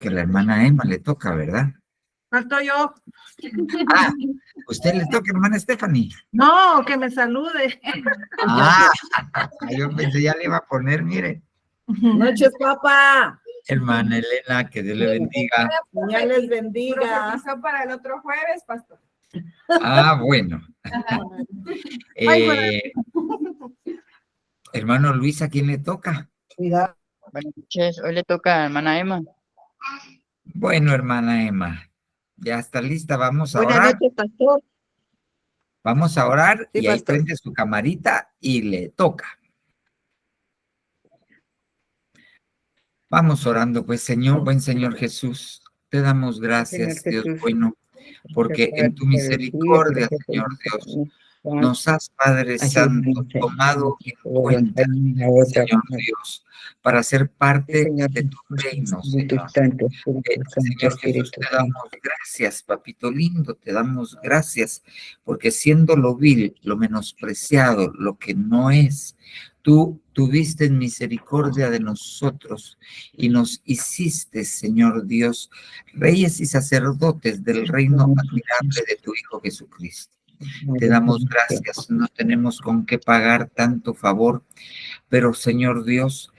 que la hermana Emma le toca, ¿verdad? Falto yo. Ah, usted le toca, hermana Stephanie. No, que me salude. Ah, yo pensé ya le iba a poner, mire. Noches, papá. Hermana Elena, que Dios le bendiga. Dios les bendiga. Para el otro jueves, pastor. Ah, bueno. Hermano Luis, ¿a quién le toca? Cuidado. Buenas noches, hoy le toca a hermana Emma. Bueno, hermana Emma, ya está lista, vamos a Buenas orar. noches, pastor. Vamos a orar Sí, y ahí pastor. prende su camarita y le toca. Vamos orando, pues, Señor, buen Señor Jesús, te damos gracias, Señor Dios Jesús. bueno, porque en tu misericordia, Señor Dios, nos has, Padre Santo, tomado en cuenta, Señor Dios, para ser parte de tu reino, Señor. Señor Jesús, te damos gracias, papito lindo, te damos gracias, porque siendo lo vil, lo menospreciado, lo que no es, tú tuviste misericordia de nosotros y nos hiciste, Señor Dios, reyes y sacerdotes del reino admirable de tu Hijo Jesucristo. Te damos gracias, no tenemos con qué pagar tanto favor, pero Señor Dios,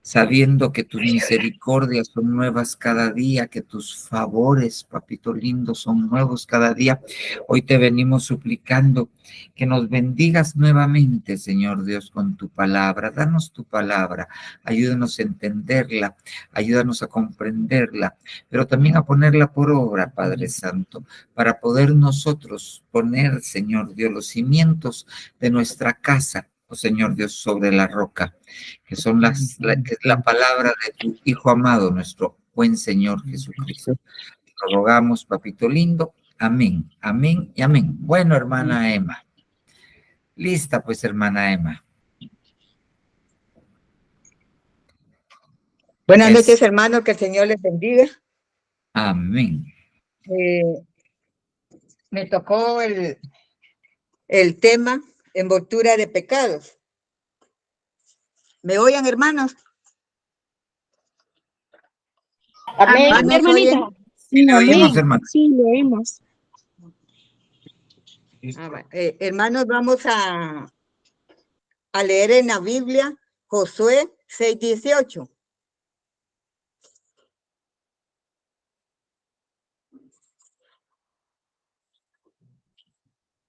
sabiendo que tus misericordias son nuevas cada día, que tus favores, papito lindo, son nuevos cada día, hoy te venimos suplicando que nos bendigas nuevamente, Señor Dios, con tu palabra. Danos tu palabra, ayúdanos a entenderla, ayúdanos a comprenderla, pero también a ponerla por obra, Padre Santo, para poder nosotros poner, Señor Dios, los cimientos de nuestra casa, oh Señor Dios, sobre la roca, que son que es la palabra de tu Hijo amado, nuestro buen Señor Jesucristo. Te lo rogamos, papito lindo. Amén, amén y amén. Bueno, hermana Emma. Lista, pues, hermana Emma. Buenas noches, hermano, que el Señor les bendiga. Amén. Me tocó el tema envoltura de pecados. ¿Me oyen, hermanos? Amén, hermanita. Sí, le oímos, hermano. Sí, lo oímos. Hermanos, vamos a leer en la Biblia Josué 6:18.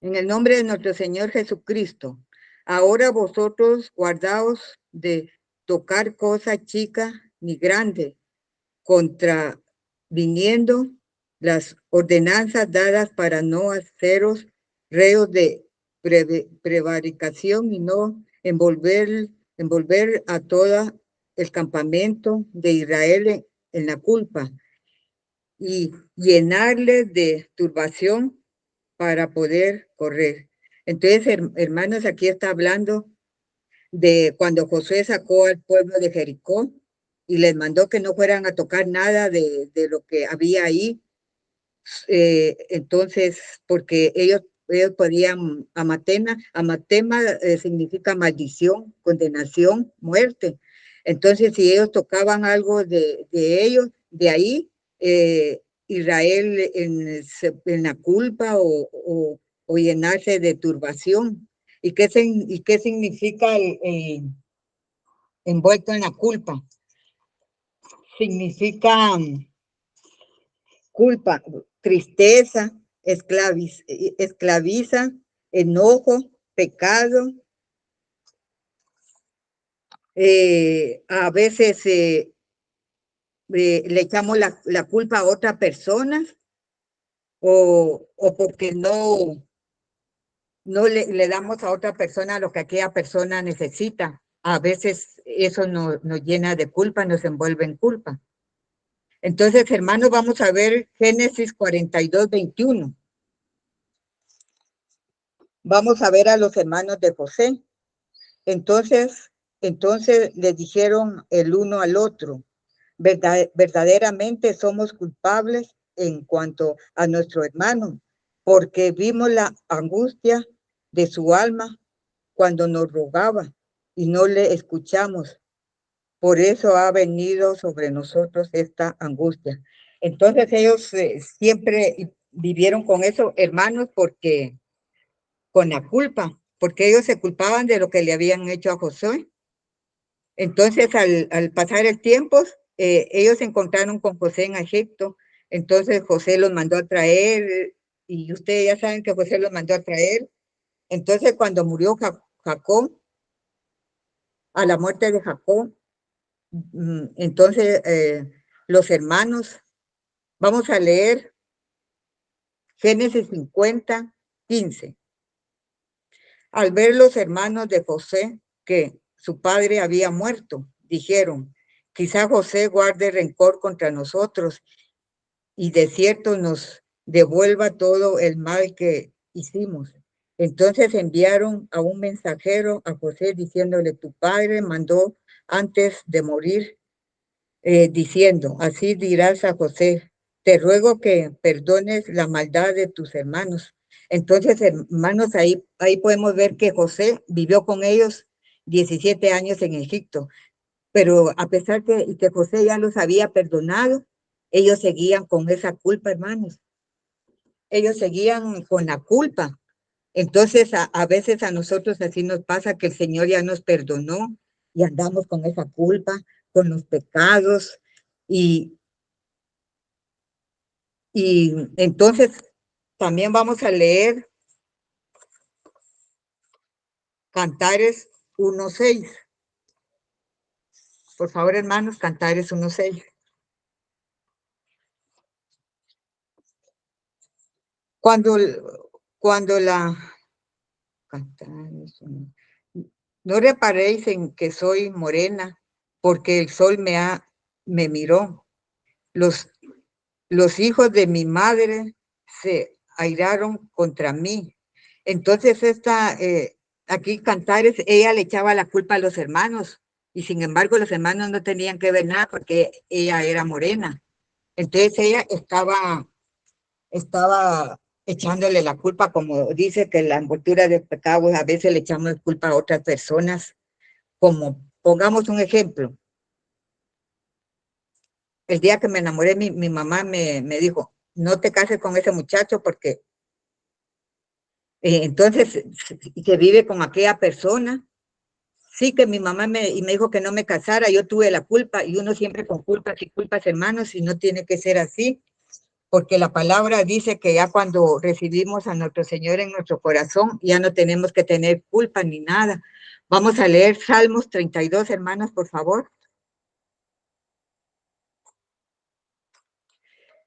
En el nombre de nuestro Señor Jesucristo, ahora vosotros guardaos de tocar cosa chica ni grande, contraviniendo las ordenanzas dadas para no haceros reos de prevaricación y no envolver a todo el campamento de Israel en la culpa y llenarles de turbación para poder correr. Entonces, hermanos, aquí está hablando de cuando Josué sacó al pueblo de Jericó y les mandó que no fueran a tocar nada de lo que había ahí. Entonces, porque ellos podían, amatema significa maldición, condenación, muerte. Entonces, si ellos tocaban algo de ellos, de ahí, Israel en la culpa o llenarse de turbación. ¿Y qué significa envuelto en la culpa? Significa culpa, tristeza, esclaviza, enojo, pecado. A veces le echamos la culpa a otra persona o porque no le damos a otra persona lo que aquella persona necesita. A veces eso nos llena de culpa, nos envuelve en culpa. Entonces, hermanos, vamos a ver Génesis 42:21. Vamos a ver a los hermanos de José. Entonces les dijeron el uno al otro, verdaderamente somos culpables en cuanto a nuestro hermano, porque vimos la angustia de su alma cuando nos rogaba y no le escuchamos. por eso ha venido sobre nosotros esta angustia. Entonces ellos siempre vivieron con eso, hermanos, porque con la culpa, porque ellos se culpaban de lo que le habían hecho a Josué. Entonces, al pasar el tiempo, ellos se encontraron con José en Egipto. Entonces, José los mandó a traer, y ustedes ya saben que José los mandó a traer. Entonces, cuando murió Jacob, a la muerte de Jacob, entonces los hermanos, vamos a leer Génesis 50, 15. Al ver los hermanos de José que su padre había muerto, dijeron, quizá José guarde rencor contra nosotros y de cierto nos devuelva todo el mal que hicimos. Entonces enviaron a un mensajero a José diciéndole, tu padre mandó antes de morir, diciendo, así dirás a José, te ruego que perdones la maldad de tus hermanos. Entonces, hermanos, ahí podemos ver que José vivió con ellos 17 años en Egipto, pero a pesar que José ya los había perdonado, ellos seguían con esa culpa, hermanos. Ellos seguían con la culpa. Entonces, a veces a nosotros así nos pasa que el Señor ya nos perdonó y andamos con esa culpa, con los pecados. Y entonces también vamos a leer Cantares 1:6. Por favor, hermanos, Cantares 1:6. Cuando la... Cantares, no reparéis en que soy morena, porque el sol me miró. Los hijos de mi madre se airaron contra mí. Entonces aquí Cantares, ella le echaba la culpa a los hermanos, y sin embargo los hermanos no tenían que ver nada porque ella era morena. Entonces ella estaba echándole la culpa, como dice que la envoltura de pecados a veces le echamos culpa a otras personas, como pongamos un ejemplo. El día que me enamoré, mi mamá me dijo, no te cases con ese muchacho porque entonces que vive con aquella persona. Sí, que mi mamá me dijo que no me casara, yo tuve la culpa, y uno siempre con culpas y culpas, hermanos, y no tiene que ser así, porque la palabra dice que ya cuando recibimos a nuestro Señor en nuestro corazón, ya no tenemos que tener culpa ni nada. Vamos a leer Salmos 32, hermanas, por favor.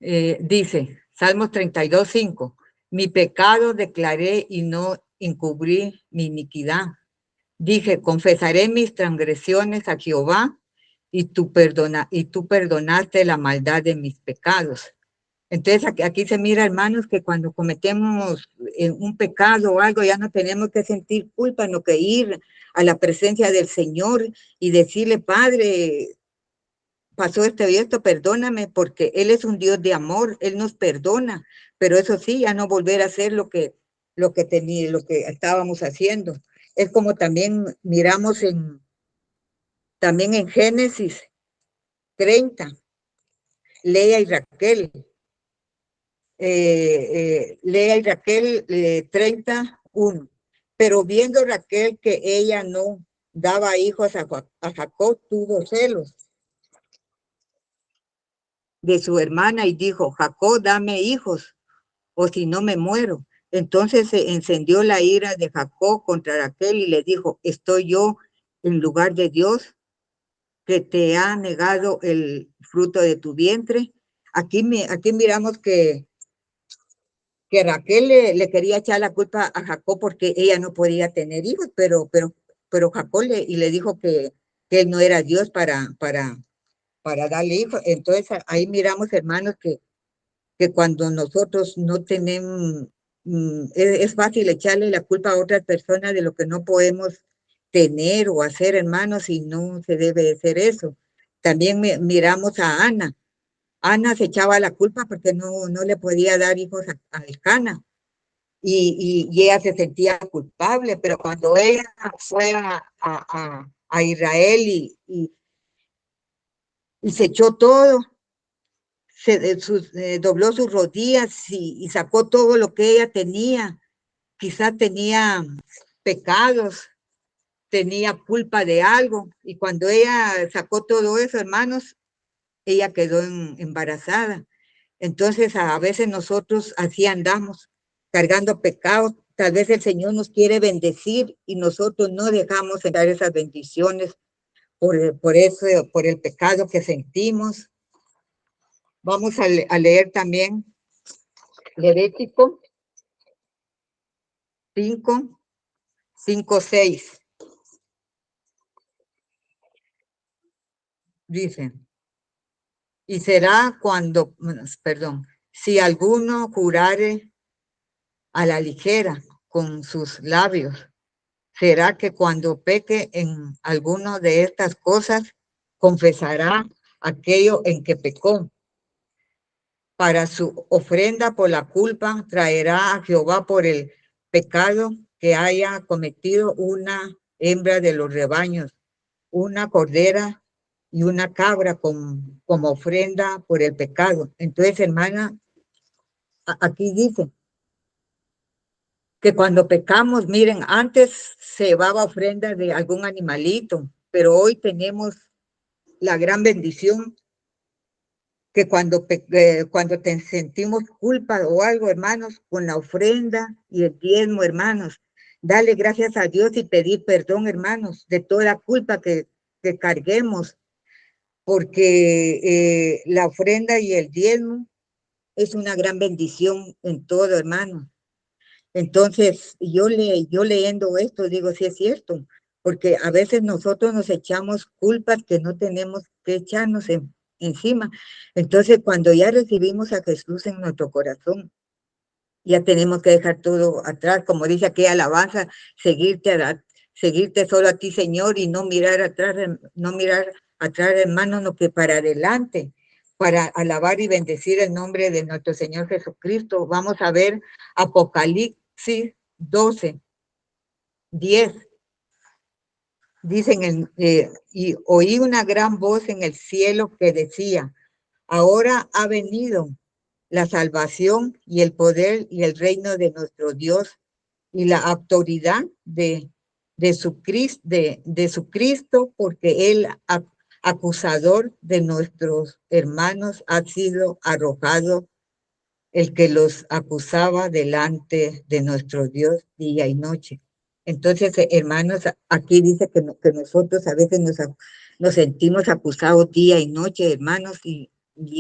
Dice, Salmos 32, 5, mi pecado declaré y no encubrí mi iniquidad. Dije, confesaré mis transgresiones a Jehová y tú perdonaste la maldad de mis pecados. Entonces aquí se mira, hermanos, que cuando cometemos un pecado o algo, ya no tenemos que sentir culpa, no que ir a la presencia del Señor y decirle, Padre, pasó esto y esto, perdóname, porque Él es un Dios de amor, Él nos perdona, pero eso sí, ya no volver a hacer lo que estábamos haciendo. Es como también miramos también en Génesis 30, Lea y Raquel. Lea y Raquel 31. Pero viendo Raquel que ella no daba hijos a Jacob, tuvo celos de su hermana y dijo, Jacob, dame hijos, o si no me muero. Entonces se encendió la ira de Jacob contra Raquel y le dijo, ¿estoy yo en lugar de Dios que te ha negado el fruto de tu vientre? Aquí miramos que Raquel le quería echar la culpa a Jacob porque ella no podía tener hijos, pero Jacob le dijo que él no era Dios para darle hijos. Entonces ahí miramos, hermanos, que cuando nosotros no tenemos, es fácil echarle la culpa a otras personas de lo que no podemos tener o hacer, hermanos, y no se debe hacer eso. También miramos a Ana. Ana se echaba la culpa porque no le podía dar hijos a Elcana. Y ella se sentía culpable, pero cuando ella fue a Israel y se echó todo, dobló sus rodillas y sacó todo lo que ella tenía. Quizás tenía pecados, tenía culpa de algo, y cuando ella sacó todo eso, hermanos, ella quedó embarazada. Entonces, a veces nosotros así andamos, cargando pecados. Tal vez el Señor nos quiere bendecir y nosotros no dejamos entrar esas bendiciones por eso, por el pecado que sentimos. Vamos a leer también Levítico 5, 6. Dice, y será cuando, perdón, si alguno jurare a la ligera con sus labios, será que cuando peque en alguno de estas cosas, confesará aquello en que pecó. Para su ofrenda por la culpa, traerá a Jehová por el pecado que haya cometido una hembra de los rebaños, una cordera y una cabra como ofrenda por el pecado. Entonces, hermana, aquí dice que cuando pecamos, miren, antes se llevaba ofrenda de algún animalito, pero hoy tenemos la gran bendición que cuando te sentimos culpa o algo, hermanos, con la ofrenda y el diezmo, hermanos, dale gracias a Dios y pedir perdón, hermanos, de toda la culpa que carguemos, porque la ofrenda y el diezmo es una gran bendición en todo, hermano. Entonces, yo leyendo esto, digo, sí es cierto, porque a veces nosotros nos echamos culpas que no tenemos que echarnos encima. Entonces, cuando ya recibimos a Jesús en nuestro corazón, ya tenemos que dejar todo atrás, como dice aquí alabanza, seguirte solo a ti, Señor, y no mirar atrás, hermano, no, que para adelante, para alabar y bendecir el nombre de nuestro Señor Jesucristo. Vamos a ver Apocalipsis 12, 10. Dicen, y oí una gran voz en el cielo que decía, ahora ha venido la salvación y el poder y el reino de nuestro Dios y la autoridad de su Cristo, porque el acusador de nuestros hermanos ha sido arrojado, el que los acusaba delante de nuestro Dios día y noche. Entonces, hermanos, aquí dice que nosotros a veces nos sentimos acusados día y noche, hermanos, y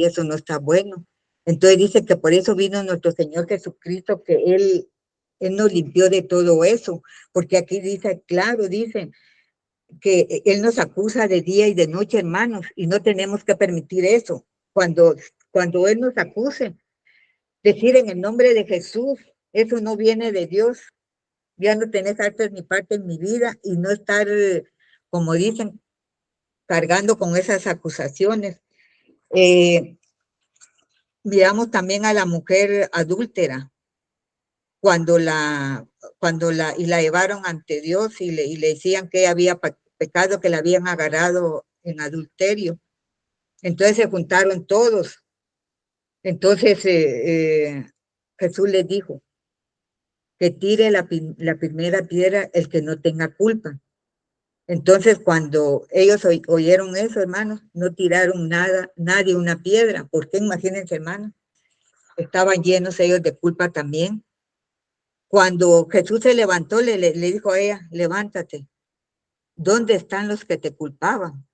eso no está bueno. Entonces dice que por eso vino nuestro Señor Jesucristo, que Él nos limpió de todo eso, porque aquí dice, claro, dice que Él nos acusa de día y de noche, hermanos, y no tenemos que permitir eso. Cuando Él nos acuse, decir en el nombre de Jesús, eso no viene de Dios, ya no tenés artes ni parte en mi vida, y no estar, como dicen, cargando con esas acusaciones. Miramos también a la mujer adúltera, cuando la llevaron ante Dios y le decían que había pecado, que la habían agarrado en adulterio. Entonces se juntaron todos. Entonces Jesús les dijo que tire la primera piedra el que no tenga culpa. Entonces, cuando ellos oyeron eso, hermanos, no tiraron nadie una piedra. ¿Por qué? Imagínense, hermanos, estaban llenos ellos de culpa también. Cuando Jesús se levantó, le dijo a ella, levántate. ¿Dónde están los que te culpaban?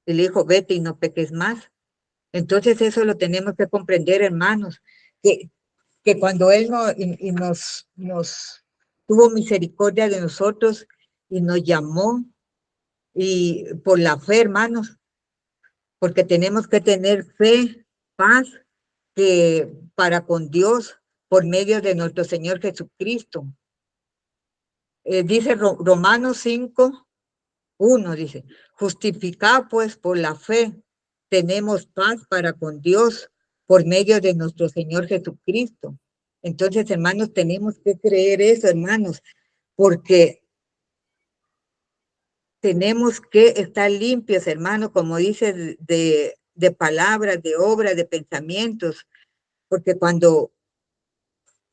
Y le dijo, vete y no peques más. Entonces, eso lo tenemos que comprender, hermanos, que cuando Él nos tuvo misericordia de nosotros y nos llamó, y por la fe, hermanos, porque tenemos que tener fe, paz, que para con Dios por medio de nuestro Señor Jesucristo. Dice Romanos 5:1, dice, justificado pues por la fe, tenemos paz para con Dios por medio de nuestro Señor Jesucristo. Entonces, hermanos, tenemos que creer eso, hermanos, porque tenemos que estar limpios, hermanos, como dice, de palabras, de obras, de pensamientos, porque cuando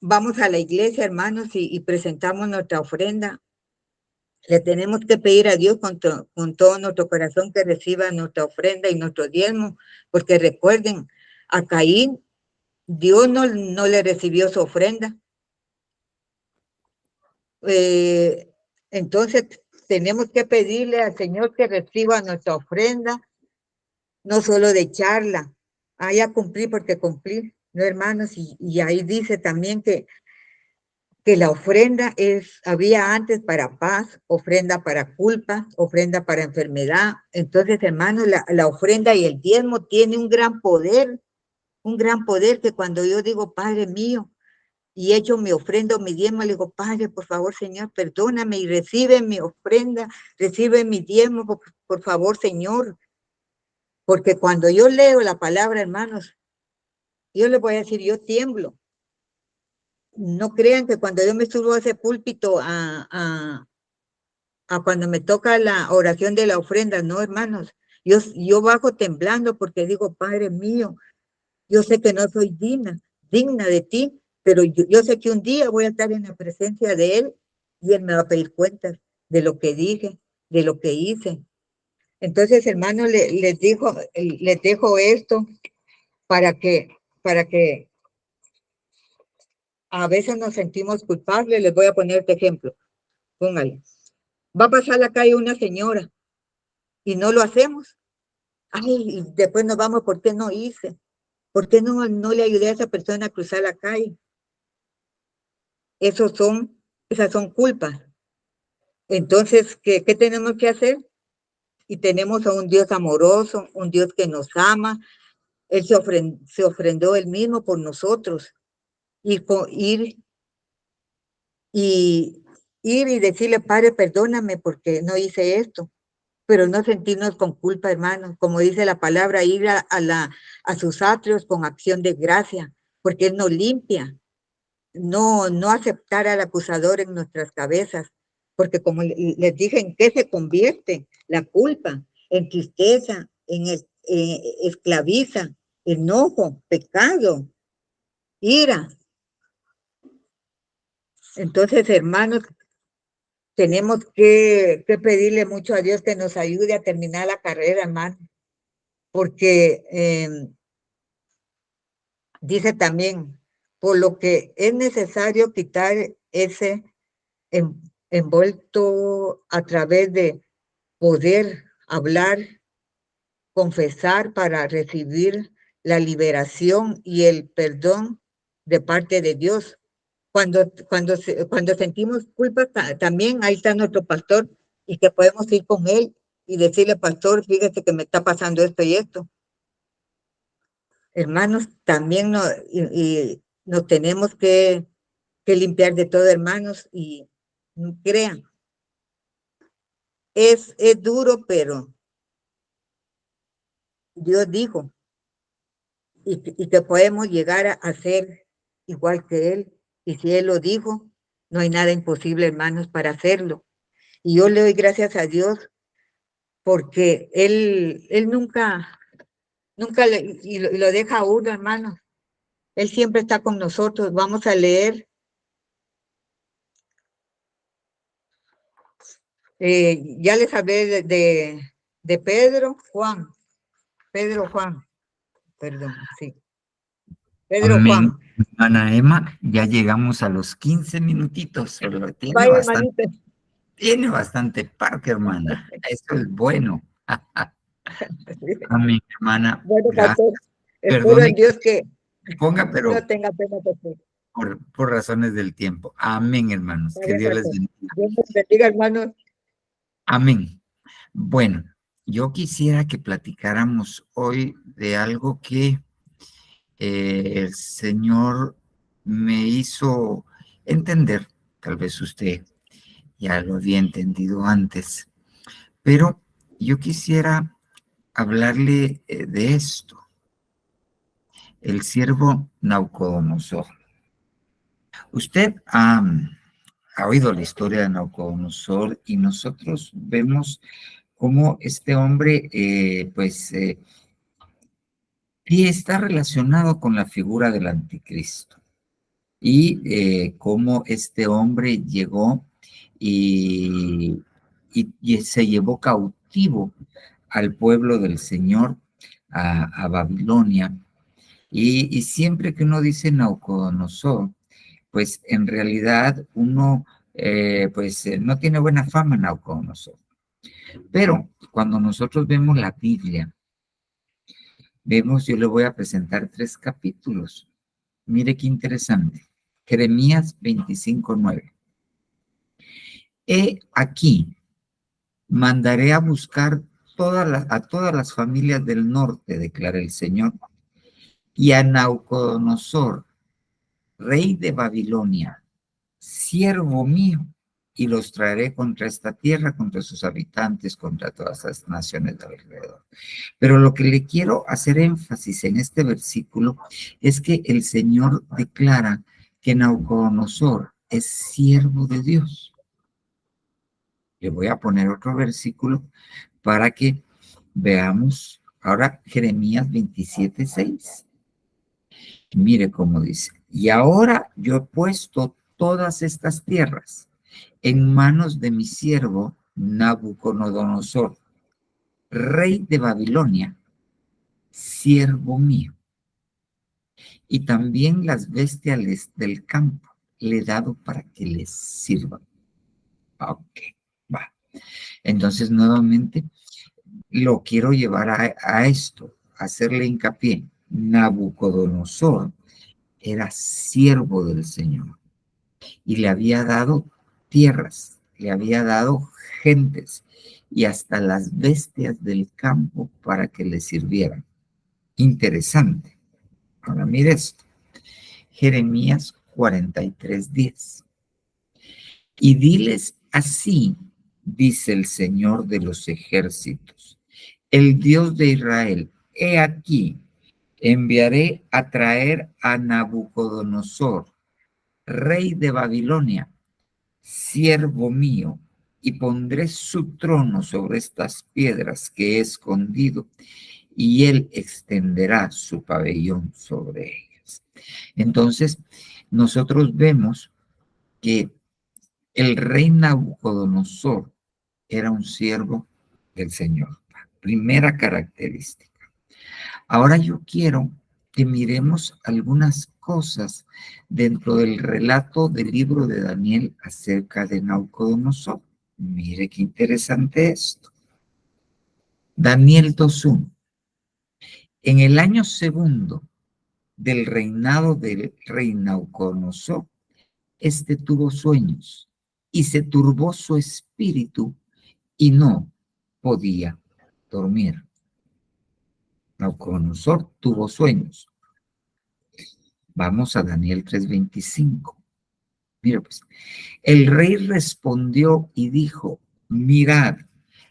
vamos a la iglesia, hermanos, y presentamos nuestra ofrenda, le tenemos que pedir a Dios con todo nuestro corazón que reciba nuestra ofrenda y nuestro diezmo, porque recuerden, a Caín, Dios no le recibió su ofrenda. Entonces, tenemos que pedirle al Señor que reciba nuestra ofrenda, no solo de echarla. Ya cumplí porque cumplí, ¿no, hermanos? Y ahí dice también que la ofrenda había antes para paz, ofrenda para culpa, ofrenda para enfermedad. Entonces, hermanos, la ofrenda y el diezmo tiene un gran poder que cuando yo digo, Padre mío, y echo mi ofrenda o mi diezmo, le digo, Padre, por favor, Señor, perdóname y recibe mi ofrenda, recibe mi diezmo, por favor, Señor. Porque cuando yo leo la palabra, hermanos, yo les voy a decir, yo tiemblo. No crean que cuando yo me subo a ese púlpito a cuando me toca la oración de la ofrenda, no, hermanos, yo bajo temblando porque digo, Padre mío, yo sé que no soy digna de ti, pero yo sé que un día voy a estar en la presencia de Él y Él me va a pedir cuentas de lo que dije, de lo que hice. Entonces, hermanos, les dejo esto para que a veces nos sentimos culpables. Les voy a poner este ejemplo. Póngale. Va a pasar la calle una señora y no lo hacemos. Ay, y después nos vamos, ¿por qué no hice? ¿Por qué no le ayudé a esa persona a cruzar la calle? Esas son culpas. Entonces, ¿qué tenemos que hacer? Y tenemos a un Dios amoroso, un Dios que nos ama. Él se ofrendó él mismo por nosotros. Ir y decirle, Padre, perdóname porque no hice esto. Pero no sentirnos con culpa, hermanos. Como dice la palabra, ir a sus atrios con acción de gracia, porque Él nos limpia. No aceptar al acusador en nuestras cabezas, porque como les dije, ¿en qué se convierte la culpa? En tristeza, en esclaviza, enojo, pecado, ira. Entonces, hermanos, tenemos que pedirle mucho a Dios que nos ayude a terminar la carrera, hermano, porque dice también, por lo que es necesario quitar ese envuelto a través de poder hablar, confesar para recibir la liberación y el perdón de parte de Dios. Cuando sentimos culpa, también ahí está nuestro pastor y que podemos ir con él y decirle, pastor, fíjate que me está pasando esto y esto. Hermanos, también nos tenemos que limpiar de todo, hermanos, y crean, es duro, pero Dios dijo, y que podemos llegar a ser igual que Él. Y si Él lo dijo, no hay nada imposible, hermanos, para hacerlo. Y yo le doy gracias a Dios porque Él nunca y lo deja a uno, hermanos. Él siempre está con nosotros. Vamos a leer. Ya les hablé de Pedro, Juan, perdón, sí. Pedro, Amén. Juan. Hermana Emma, ya llegamos a los 15 minutitos. Pero Vaya, hermanita. tiene bastante parque, hermana. Eso es bueno. Amén, hermana. Bueno, Gracias. pastor, espero Perdone en Dios que que ponga, pero no tenga pena, pastor. por razones del tiempo. Amén, hermanos. Que Dios les bendiga. Dios nos bendiga, hermanos. Amén. Bueno, yo quisiera que platicáramos hoy de algo que el Señor me hizo entender. Tal vez usted ya lo había entendido antes, pero yo quisiera hablarle de esto. El siervo Nabucodonosor. Usted ha oído la historia de Nabucodonosor y nosotros vemos cómo este hombre, sí está relacionado con la figura del anticristo y cómo este hombre llegó y se llevó cautivo al pueblo del Señor, a Babilonia. Y siempre que uno dice Nabucodonosor, pues en realidad uno no tiene buena fama en Nabucodonosor. Pero cuando nosotros vemos la Biblia, yo le voy a presentar 3 capítulos. Mire qué interesante. Jeremías 25:9. He aquí, mandaré a buscar a todas las familias del norte, declara el Señor, y a Nabucodonosor, rey de Babilonia, siervo mío, y los traeré contra esta tierra, contra sus habitantes, contra todas las naciones de alrededor. Pero lo que le quiero hacer énfasis en este versículo es que el Señor declara que Nabucodonosor es siervo de Dios. Le voy a poner otro versículo para que veamos ahora Jeremías 27:6. Mire cómo dice: y ahora yo he puesto todas estas tierras en manos de mi siervo Nabucodonosor, rey de Babilonia, siervo mío. Y también las bestias del campo le he dado para que les sirvan. Ok, va. Entonces, nuevamente, lo quiero llevar a esto, a hacerle hincapié. Nabucodonosor era siervo del Señor y le había dado tierras, le había dado gentes y hasta las bestias del campo para que le sirvieran. Interesante. Ahora mire esto. Jeremías 43:10. Y diles así, dice el Señor de los ejércitos, el Dios de Israel: he aquí, enviaré a traer a Nabucodonosor, rey de Babilonia, siervo mío, y pondré su trono sobre estas piedras que he escondido, y él extenderá su pabellón sobre ellas. Entonces, nosotros vemos que el rey Nabucodonosor era un siervo del Señor. Primera característica. Ahora yo quiero que miremos algunas cosas dentro del relato del libro de Daniel acerca de Nabucodonosor. Mire qué interesante esto. Daniel 2:1. En el año segundo del reinado del rey Nabucodonosor, este tuvo sueños y se turbó su espíritu y no podía dormir. Nabucodonosor tuvo sueños. Vamos a Daniel 3:25. Mira pues, el rey respondió y dijo: mirad,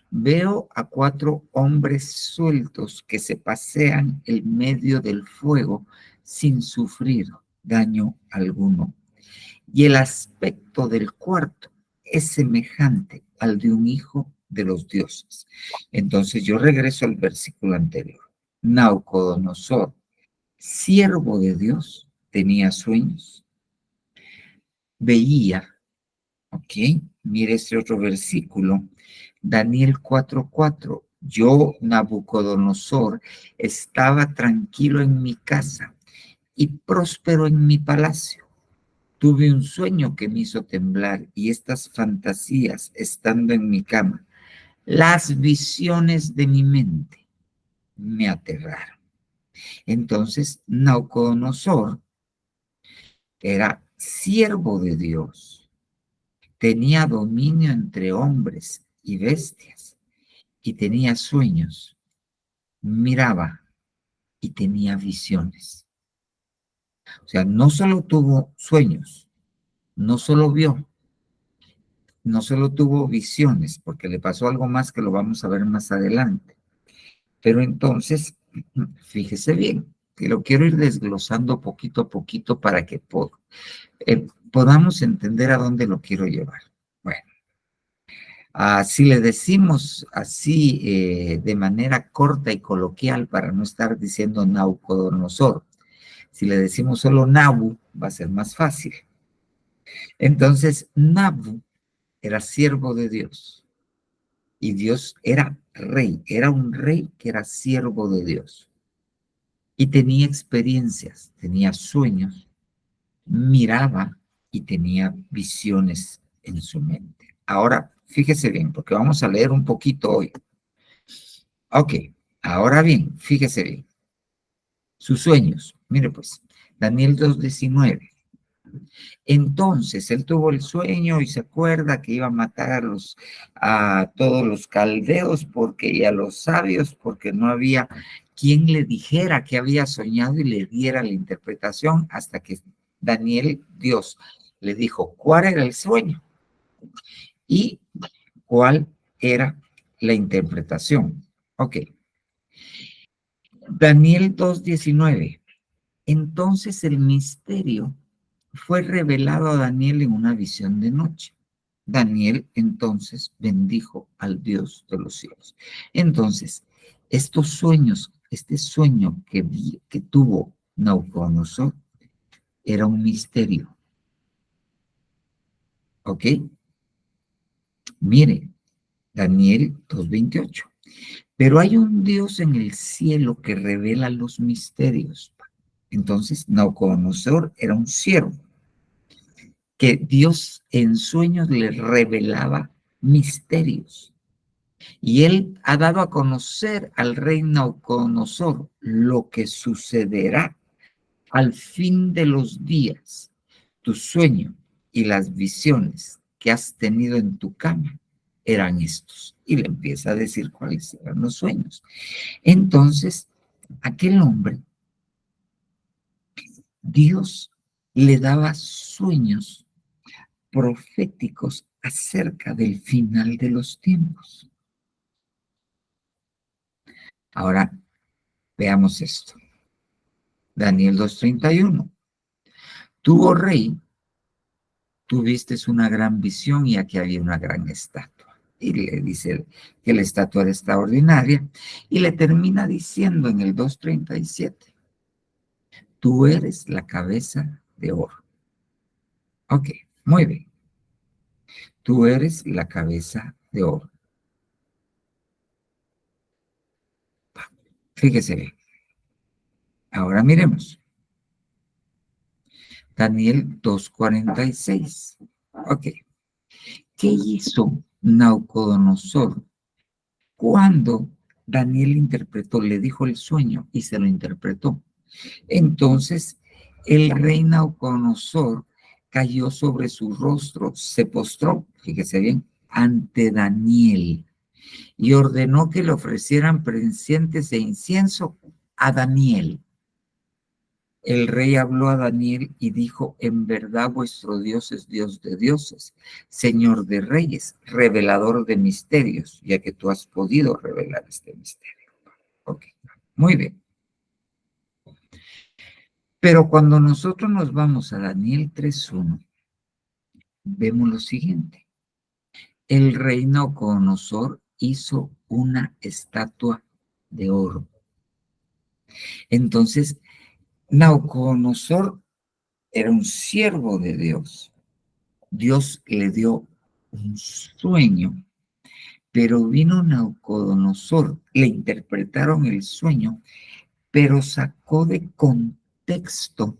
veo a 4 hombres sueltos que se pasean en medio del fuego sin sufrir daño alguno. Y el aspecto del cuarto es semejante al de un hijo de los dioses. Entonces yo regreso al versículo anterior. Nabucodonosor, siervo de Dios, tenía sueños, veía, ok, mire este otro versículo, Daniel 4:4. Yo, Nabucodonosor, estaba tranquilo en mi casa y próspero en mi palacio. Tuve un sueño que me hizo temblar y estas fantasías, estando en mi cama, las visiones de mi mente me aterraron. Entonces, Nabucodonosor era siervo de Dios, tenía dominio entre hombres y bestias y tenía sueños, miraba y tenía visiones. O sea, no solo tuvo sueños, no solo vio, no solo tuvo visiones, porque le pasó algo más que lo vamos a ver más adelante. Pero entonces, fíjese bien, que lo quiero ir desglosando poquito a poquito para que podamos entender a dónde lo quiero llevar. Bueno, si le decimos así de manera corta y coloquial, para no estar diciendo Nabucodonosor, si le decimos solo Nabu, va a ser más fácil. Entonces, Nabu era siervo de Dios y Dios era rey, era un rey que era siervo de Dios y tenía experiencias, tenía sueños, miraba y tenía visiones en su mente. Ahora, fíjese bien, porque vamos a leer un poquito hoy. Ok, ahora bien, fíjese bien. Sus sueños, mire pues, Daniel 2:19. Entonces, él tuvo el sueño y se acuerda que iba a matar a todos los caldeos y a los sabios, porque no había quien le dijera que había soñado y le diera la interpretación, hasta que Daniel, Dios, le dijo cuál era el sueño y cuál era la interpretación. Ok. Daniel 2:19. Entonces el misterio fue revelado a Daniel en una visión de noche. Daniel entonces bendijo al Dios de los cielos. Entonces, estos sueños, este sueño que tuvo Nabucodonosor era un misterio. ¿Ok? Mire, Daniel 2:28. Pero hay un Dios en el cielo que revela los misterios. Entonces, Nabucodonosor era un siervo que Dios en sueños le revelaba misterios. Y él ha dado a conocer al rey Nabucodonosor lo que sucederá al fin de los días. Tu sueño y las visiones que has tenido en tu cama eran estos. Y le empieza a decir cuáles eran los sueños. Entonces, aquel hombre, Dios le daba sueños proféticos acerca del final de los tiempos. Ahora, veamos esto. Daniel 2:31. Tú, oh rey, tuviste una gran visión y aquí había una gran estatua. Y le dice que la estatua era extraordinaria y le termina diciendo en el 2:37. Tú eres la cabeza de oro. Ok, muy bien. Tú eres la cabeza de oro. Fíjese bien. Ahora miremos. Daniel 2:46. Ok. ¿Qué hizo Nabucodonosor cuando Daniel interpretó, le dijo el sueño y se lo interpretó? Entonces, el rey Nabucodonosor cayó sobre su rostro, se postró, fíjese bien, ante Daniel y ordenó que le ofrecieran presentes e incienso a Daniel. El rey habló a Daniel y dijo, en verdad vuestro Dios es Dios de dioses, Señor de reyes, revelador de misterios, ya que tú has podido revelar este misterio. Ok, muy bien. Pero cuando nosotros nos vamos a Daniel 3:1, vemos lo siguiente. El rey Nabucodonosor hizo una estatua de oro. Entonces, Nabucodonosor era un siervo de Dios. Dios le dio un sueño, pero vino Nabucodonosor, le interpretaron el sueño, pero sacó de contexto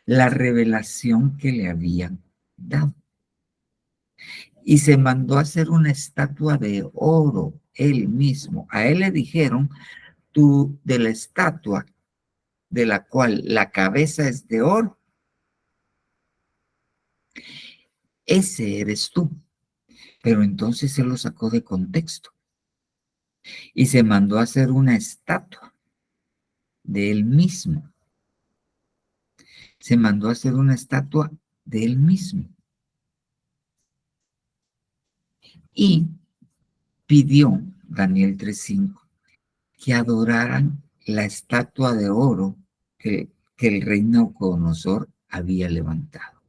la revelación que le habían dado. Y se mandó a hacer una estatua de oro él mismo. A él le dijeron, tú de la estatua de la cual la cabeza es de oro, ese eres tú. Pero entonces se lo sacó de contexto y se mandó a hacer una estatua de él mismo. Se mandó a hacer una estatua de él mismo. Y pidió, Daniel 3:5, que adoraran la estatua de oro que el rey Nabucodonosor había levantado.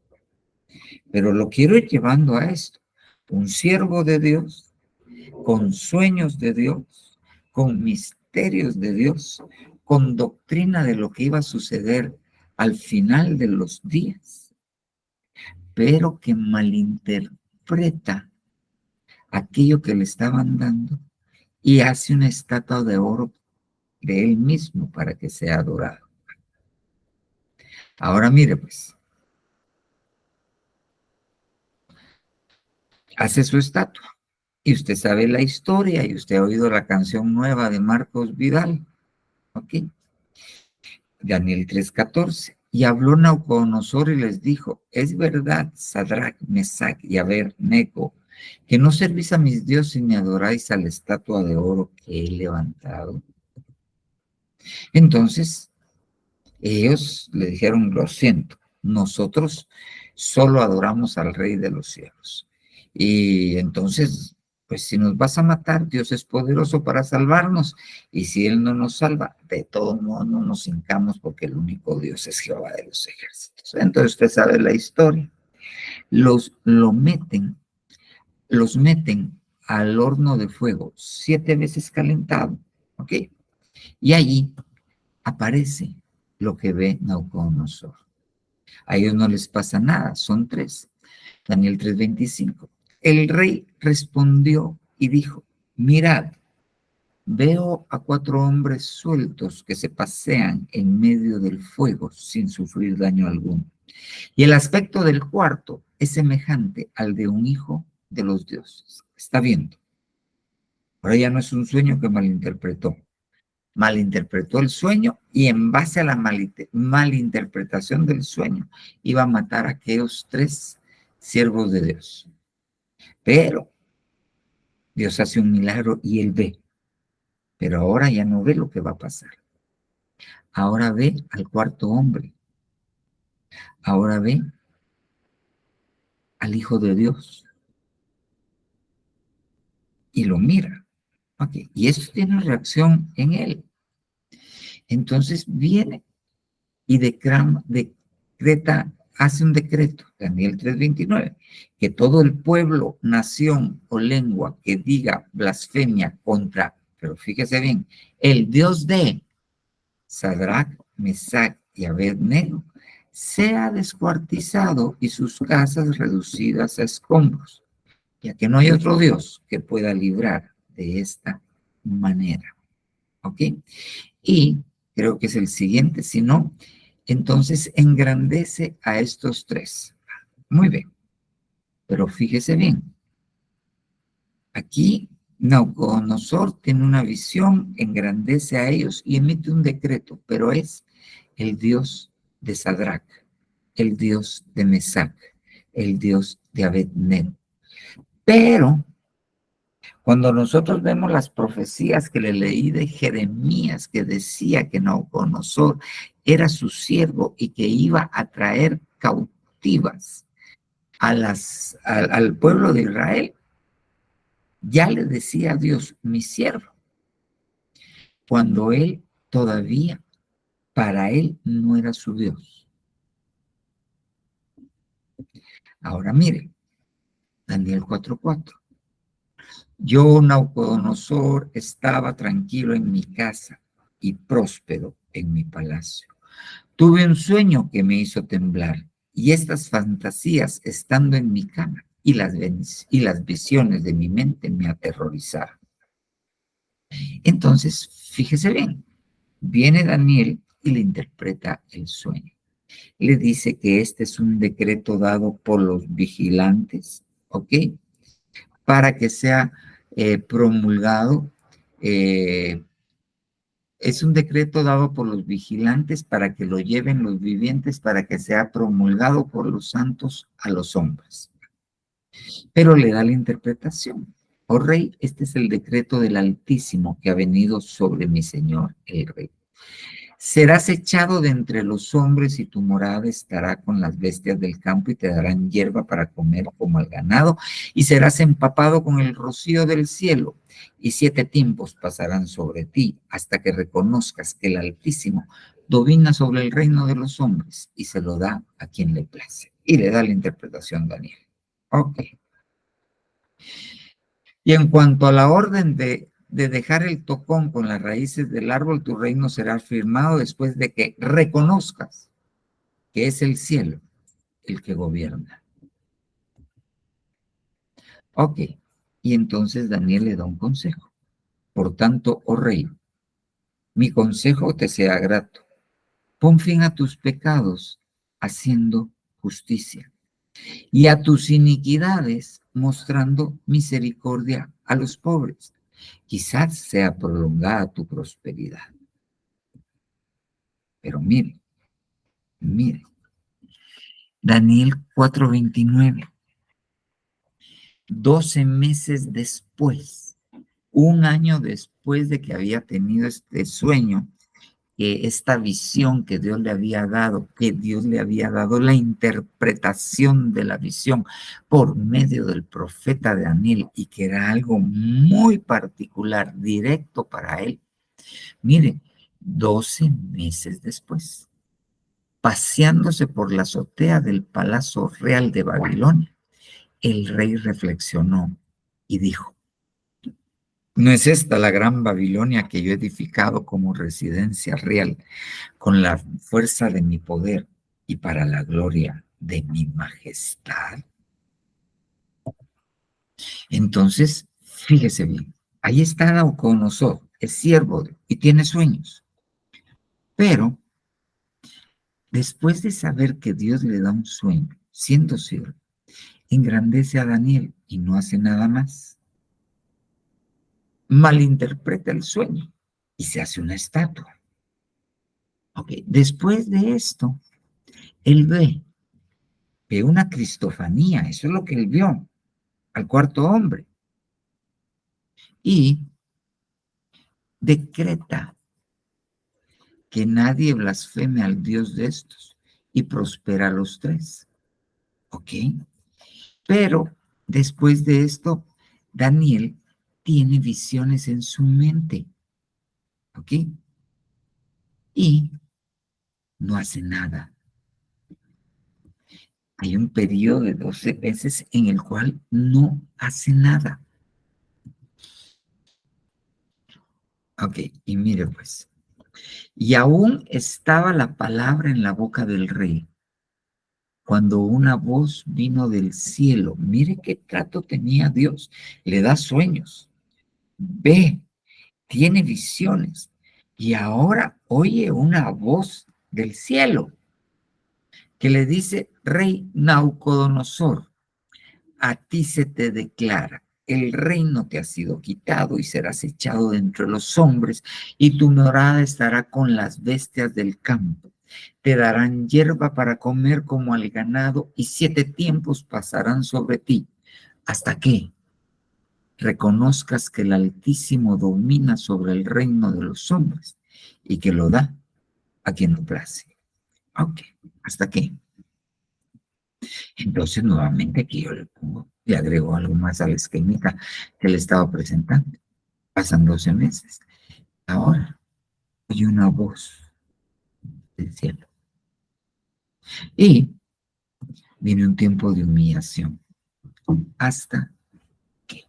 Pero lo quiero ir llevando a esto. Un siervo de Dios, con sueños de Dios, con misterios de Dios, con doctrina de lo que iba a suceder al final de los días, pero que malinterpreta aquello que le estaban dando y hace una estatua de oro de él mismo para que sea adorado. Ahora mire pues, hace su estatua y usted sabe la historia y usted ha oído la canción nueva de Marcos Vidal, ¿ok? Daniel 3:14. Y habló Nabucodonosor y les dijo, es verdad, Sadrach, Mesach y Abednego, que no servís a mis dioses ni adoráis a la estatua de oro que he levantado. Entonces, ellos le dijeron, lo siento, nosotros solo adoramos al Rey de los cielos. Y entonces, pues si nos vas a matar, Dios es poderoso para salvarnos. Y si Él no nos salva, de todo modo no nos hincamos porque el único Dios es Jehová de los ejércitos. Entonces usted sabe la historia. Los meten al horno de fuego 7 veces calentado, ¿ok? Y allí aparece lo que ve Nabucodonosor. A ellos no les pasa nada, son 3. Daniel 3:25. El rey respondió y dijo, mirad, veo a 4 hombres sueltos que se pasean en medio del fuego sin sufrir daño alguno. Y el aspecto del cuarto es semejante al de un hijo de los dioses. Está viendo. Ahora ya no es un sueño que malinterpretó el sueño y en base a la malinterpretación del sueño iba a matar a aquellos 3 siervos de Dios. Pero Dios hace un milagro y él ve. Pero ahora ya no ve lo que va a pasar. Ahora ve al 4.º hombre. Ahora ve al Hijo de Dios. Y lo mira. Okay. Y eso tiene reacción en él. Entonces viene y decreta, hace un decreto, Daniel 3:29, que todo el pueblo, nación o lengua que diga blasfemia contra, pero fíjese bien, el Dios de Sadrach, Mesach y Abednego, sea descuartizado y sus casas reducidas a escombros, ya que no hay otro Dios que pueda librar de esta manera. ¿Ok? Y creo que es el siguiente, si no, entonces engrandece a estos 3. Muy bien, pero fíjese bien, aquí Nabucodonosor tiene una visión, engrandece a ellos y emite un decreto, pero es el Dios de Sadrach, el Dios de Mesach, el Dios de Abednego. Pero cuando nosotros vemos las profecías que le leí de Jeremías, que decía que Nabucodonosor era su siervo y que iba a traer cautivas al pueblo de Israel, ya le decía a Dios, mi siervo, cuando él todavía, para él no era su Dios. Ahora mire, Daniel 4:4. Yo, Nabucodonosor, estaba tranquilo en mi casa y próspero en mi palacio. Tuve un sueño que me hizo temblar y estas fantasías estando en mi cama y las visiones de mi mente me aterrorizaron. Entonces, fíjese bien, viene Daniel y le interpreta el sueño. Le dice que este es un decreto dado por los vigilantes, ¿ok? Para que sea promulgado. Es un decreto dado por los vigilantes para que lo lleven los vivientes, para que sea promulgado por los santos a los hombres. Pero le da la interpretación. Oh rey, este es el decreto del Altísimo que ha venido sobre mi señor el rey. Serás echado de entre los hombres y tu morada estará con las bestias del campo y te darán hierba para comer como al ganado y serás empapado con el rocío del cielo y 7 tiempos pasarán sobre ti hasta que reconozcas que el Altísimo domina sobre el reino de los hombres y se lo da a quien le place. Y le da la interpretación Daniel. Ok. Y en cuanto a la orden de dejar el tocón con las raíces del árbol, tu reino será firmado después de que reconozcas que es el cielo el que gobierna. Ok. Y entonces Daniel le da un consejo. Por tanto, oh rey, mi consejo te sea grato. Pon fin a tus pecados haciendo justicia y a tus iniquidades mostrando misericordia a los pobres. Quizás sea prolongada tu prosperidad. Pero mire, Daniel 4:29. 12 meses después, un año después de que había tenido este sueño, esta visión que Dios le había dado, que Dios le había dado la interpretación de la visión por medio del profeta Daniel y que era algo muy particular, directo para él. Mire, 12 meses después, paseándose por la azotea del Palacio Real de Babilonia, el rey reflexionó y dijo: ¿no es esta la gran Babilonia que yo he edificado como residencia real, con la fuerza de mi poder y para la gloria de mi majestad? Entonces, fíjese bien, ahí está Nabucodonosor, es siervo y tiene sueños. Pero, después de saber que Dios le da un sueño, siendo siervo, engrandece a Daniel y no hace nada más. Malinterpreta el sueño y se hace una estatua. Ok, después de esto, él ve una cristofanía, eso es lo que él vio, al cuarto hombre, y decreta que nadie blasfeme al Dios de estos y prospera a los tres. ¿Ok? Pero después de esto, Daniel tiene visiones en su mente. ¿Ok? Y no hace nada. Hay un periodo de 12 meses en el cual no hace nada. Ok, y mire pues. Y aún estaba la palabra en la boca del rey, cuando una voz vino del cielo. Mire qué trato tenía Dios. Le da sueños, ve, tiene visiones, y ahora oye una voz del cielo que le dice: Rey Nabucodonosor, a ti se te declara, el reino te ha sido quitado y serás echado de entre los hombres, y tu morada estará con las bestias del campo. Te darán hierba para comer como al ganado, y 7 tiempos pasarán sobre ti, hasta que reconozcas que el Altísimo domina sobre el reino de los hombres y que lo da a quien lo place. Ok, ¿hasta qué? Entonces, nuevamente aquí yo le agrego algo más a la esquemita que le estaba presentando. Pasan 12 meses. Ahora hay una voz del cielo. Y viene un tiempo de humillación. Hasta que.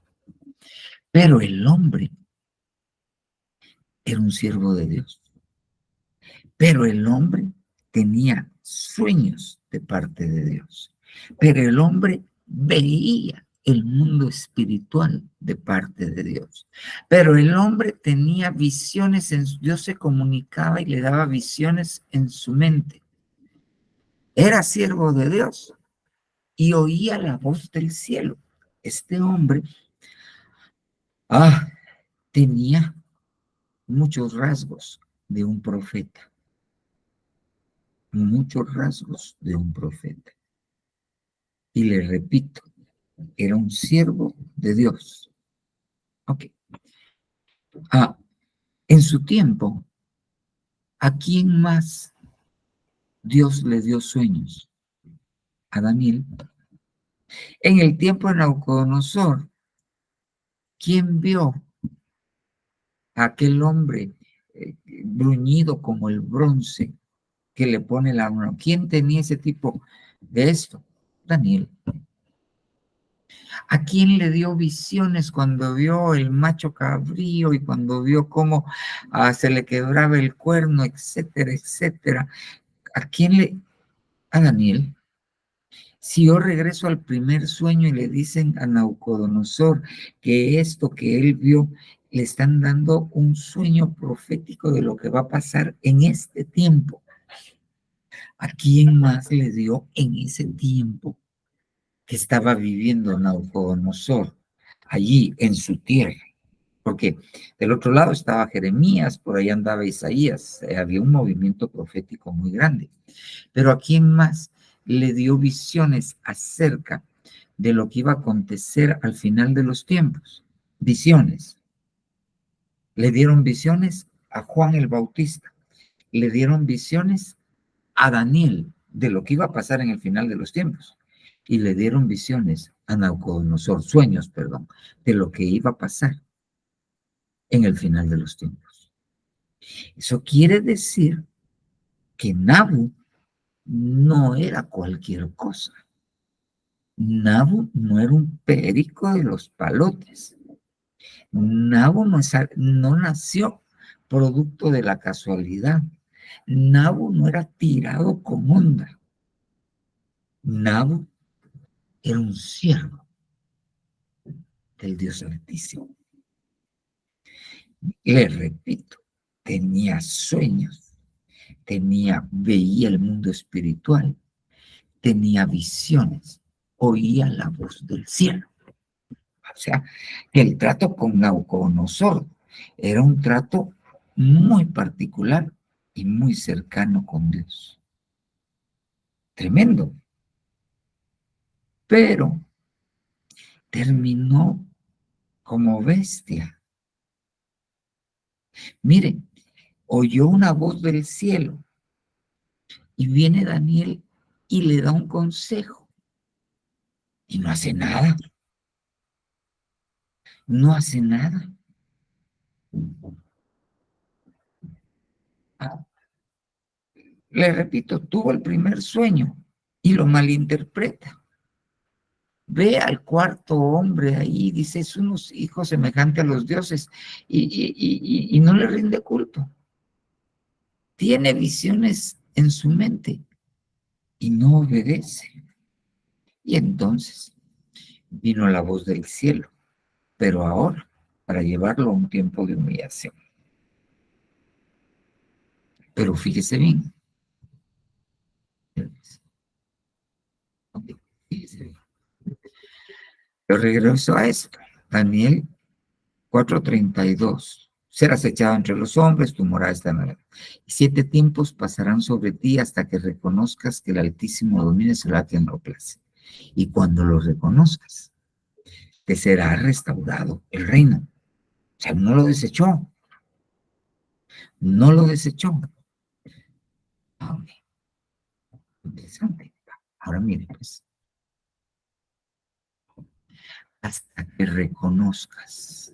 Pero el hombre era un siervo de Dios. Pero el hombre tenía sueños de parte de Dios. Pero el hombre veía el mundo espiritual de parte de Dios. Pero el hombre tenía visiones, Dios se comunicaba y le daba visiones en su mente. Era siervo de Dios y oía la voz del cielo. Este hombre tenía muchos rasgos de un profeta. Muchos rasgos de un profeta. Y le repito, era un siervo de Dios. Ok. En su tiempo, ¿a quién más Dios le dio sueños? A Daniel. En el tiempo de Nabucodonosor, ¿quién vio a aquel hombre bruñido como el bronce que le pone la mano. ¿Quién tenía ese tipo de esto? Daniel. ¿A quién le dio visiones cuando vio el macho cabrío y cuando vio cómo se le quebraba el cuerno, etcétera, etcétera? ¿A quién le? A Daniel. Si yo regreso al primer sueño y le dicen a Nabucodonosor que esto que él vio, le están dando un sueño profético de lo que va a pasar en este tiempo. ¿A quién más le dio en ese tiempo que estaba viviendo Nabucodonosor allí en su tierra? Porque del otro lado estaba Jeremías, por ahí andaba Isaías, había un movimiento profético muy grande. Pero ¿a quién más le dio visiones acerca de lo que iba a acontecer al final de los tiempos? Visiones. Le dieron visiones a Juan el Bautista, le dieron visiones a Daniel de lo que iba a pasar en el final de los tiempos, y le dieron visiones a Nabucodonosor, sueños, perdón, de lo que iba a pasar en el final de los tiempos. Eso quiere decir que Nabu no era cualquier cosa. Nabu no era un perico de los palotes. Nabu no nació producto de la casualidad. Nabu no era tirado con onda. Nabu era un siervo del Dios Altísimo. Le repito, tenía sueños, veía el mundo espiritual, tenía visiones, oía la voz del cielo. O sea, que el trato con Nabucodonosor era un trato muy particular y muy cercano con Dios. Tremendo. Pero terminó como bestia. Miren, oyó una voz del cielo y viene Daniel y le da un consejo y no hace nada. No hace nada. Le repito, tuvo el primer sueño y lo malinterpreta. Ve al cuarto hombre ahí, dice, es unos hijos semejantes a los dioses y no le rinde culto. Tiene visiones en su mente y no obedece. Y entonces vino la voz del cielo, pero ahora para llevarlo a un tiempo de humillación. Pero fíjese bien. Fíjese bien. Yo regreso a esto. Daniel 4:32. Serás echado entre los hombres, tu morada está en la... 7 tiempos pasarán sobre ti hasta que reconozcas que el Altísimo domina sobre la tierra place. Y cuando lo reconozcas, te será restaurado el reino. O sea, no lo desechó. No lo desechó. Interesante. Ahora miren, pues. Hasta que reconozcas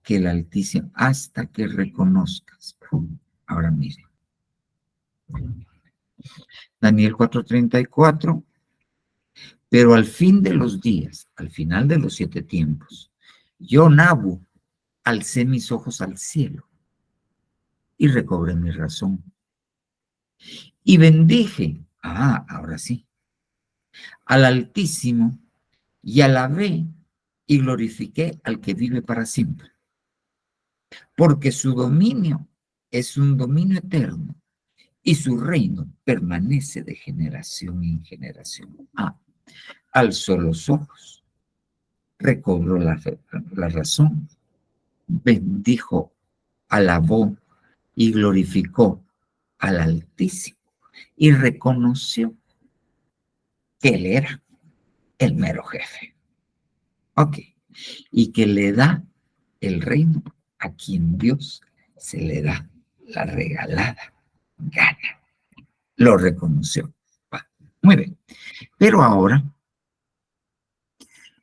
que el Altísimo, hasta que reconozcas. Ahora miren. Daniel 4:34. Pero al fin de los días, al final de los 7 tiempos, yo, Nabu, alcé mis ojos al cielo y recobré mi razón. Y bendije, ahora sí, al Altísimo y alabé y glorifiqué al que vive para siempre. Porque su dominio es un dominio eterno y su reino permanece de generación en generación. Alzó los ojos, recobró la razón, bendijo, alabó y glorificó al Altísimo y reconoció que él era el mero jefe. Ok, y que le da el reino a quien Dios se le da la regalada gana. Lo reconoció. Muy bien, pero ahora,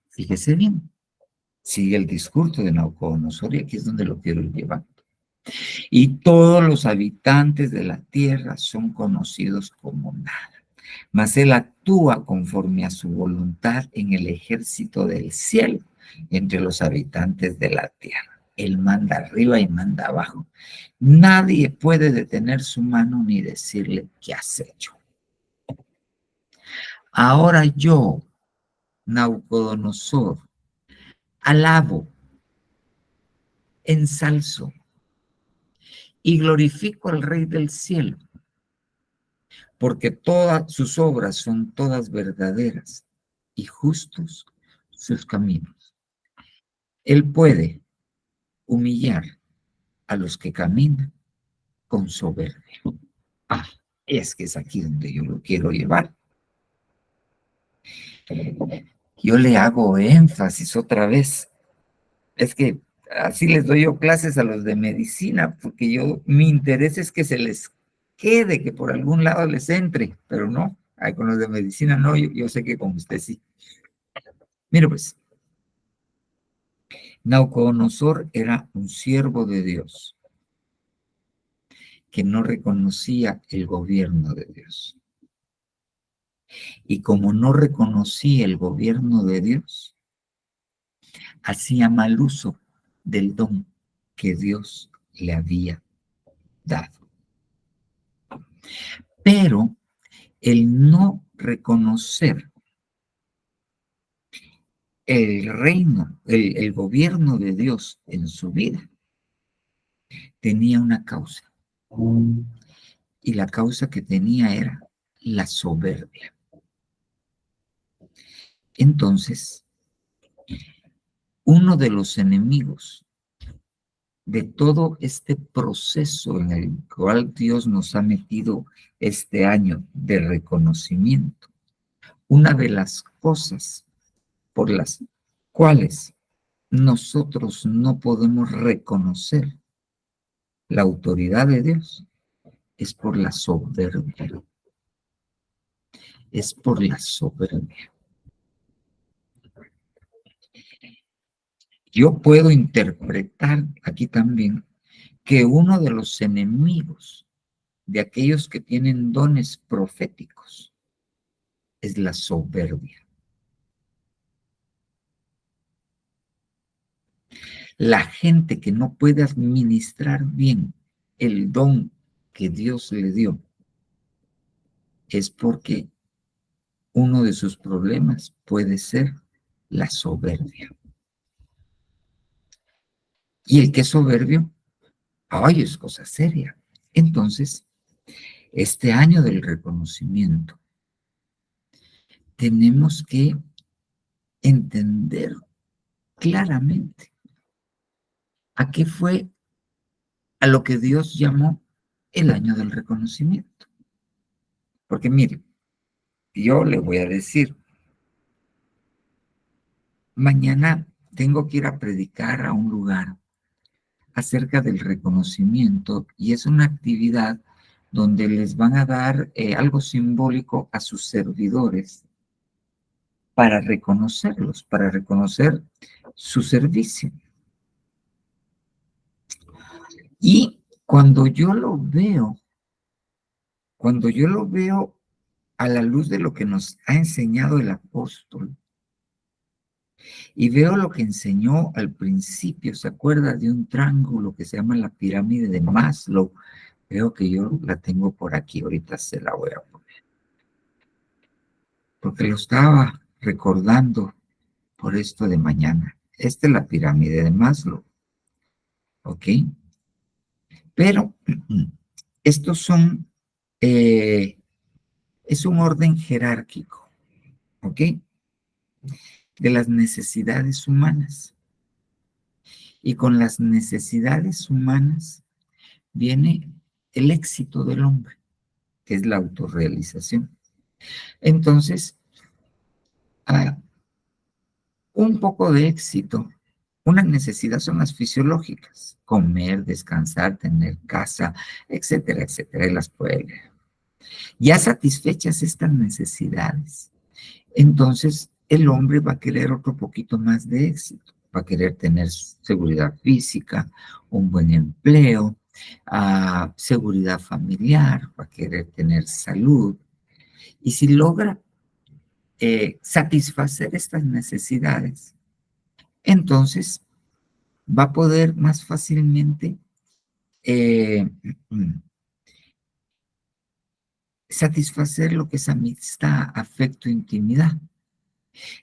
fíjese bien, sigue el discurso de Nabucodonosor y aquí es donde lo quiero llevar. Y todos los habitantes de la tierra son conocidos como nada. Mas él actúa conforme a su voluntad en el ejército del cielo, entre los habitantes de la tierra. Él manda arriba y manda abajo. Nadie puede detener su mano ni decirle qué has hecho. Ahora yo, Nabucodonosor, alabo, ensalzo y glorifico al Rey del cielo, porque todas sus obras son todas verdaderas y justos sus caminos. Él puede humillar a los que caminan con soberbia. Es que es aquí donde yo lo quiero llevar. Yo le hago énfasis otra vez. Es que así les doy yo clases a los de medicina, porque mi interés es que se les quede, que por algún lado les entre, pero no, con los de medicina no, yo sé que con usted sí. Mira pues, Nabucodonosor era un siervo de Dios que no reconocía el gobierno de Dios. Y como no reconocía el gobierno de Dios, hacía mal uso del don que Dios le había dado. Pero el no reconocer el reino, el gobierno de Dios en su vida, tenía una causa. Y la causa que tenía era la soberbia. Entonces, uno de los enemigos de todo este proceso en el cual Dios nos ha metido este año de reconocimiento, una de las cosas por las cuales nosotros no podemos reconocer la autoridad de Dios es por la soberbia. Es por la soberbia. Yo puedo interpretar aquí también que uno de los enemigos de aquellos que tienen dones proféticos es la soberbia. La gente que no puede administrar bien el don que Dios le dio es porque uno de sus problemas puede ser la soberbia. Y el que es soberbio, es cosa seria. Entonces, este año del reconocimiento, tenemos que entender claramente a qué fue a lo que Dios llamó el año del reconocimiento. Porque mire, yo le voy a decir, mañana tengo que ir a predicar a un lugar acerca del reconocimiento y es una actividad donde les van a dar algo simbólico a sus servidores para reconocerlos, para reconocer su servicio. Y cuando yo lo veo a la luz de lo que nos ha enseñado el apóstol, y veo lo que enseñó al principio, ¿se acuerda de un triángulo que se llama la pirámide de Maslow? Veo que yo la tengo por aquí, ahorita se la voy a poner. Porque lo estaba recordando por esto de mañana. Esta es la pirámide de Maslow. ¿Ok? Pero estos son, es un orden jerárquico. ¿Ok? De las necesidades humanas. Y con las necesidades humanas viene el éxito del hombre, que es la autorrealización. Entonces, un poco de éxito, una necesidad son las fisiológicas, comer, descansar, tener casa, etcétera, etcétera, y las puede leer. Ya satisfechas estas necesidades, entonces el hombre va a querer otro poquito más de éxito, va a querer tener seguridad física, un buen empleo, seguridad familiar, va a querer tener salud. Y si logra satisfacer estas necesidades, entonces va a poder más fácilmente satisfacer lo que es amistad, afecto, intimidad.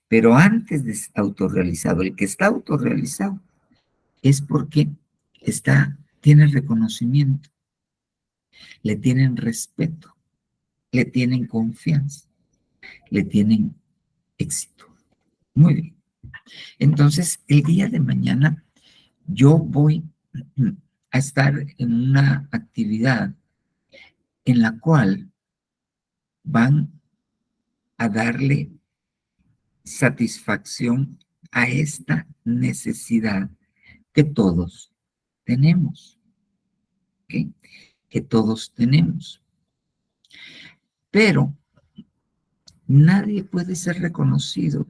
Pero antes de estar autorrealizado, el que está autorrealizado es porque tiene reconocimiento, le tienen respeto, le tienen confianza, le tienen éxito. Muy bien. Entonces, el día de mañana yo voy a estar en una actividad en la cual van a darle satisfacción a esta necesidad que todos tenemos, ¿ok? Que todos tenemos. Pero nadie puede ser reconocido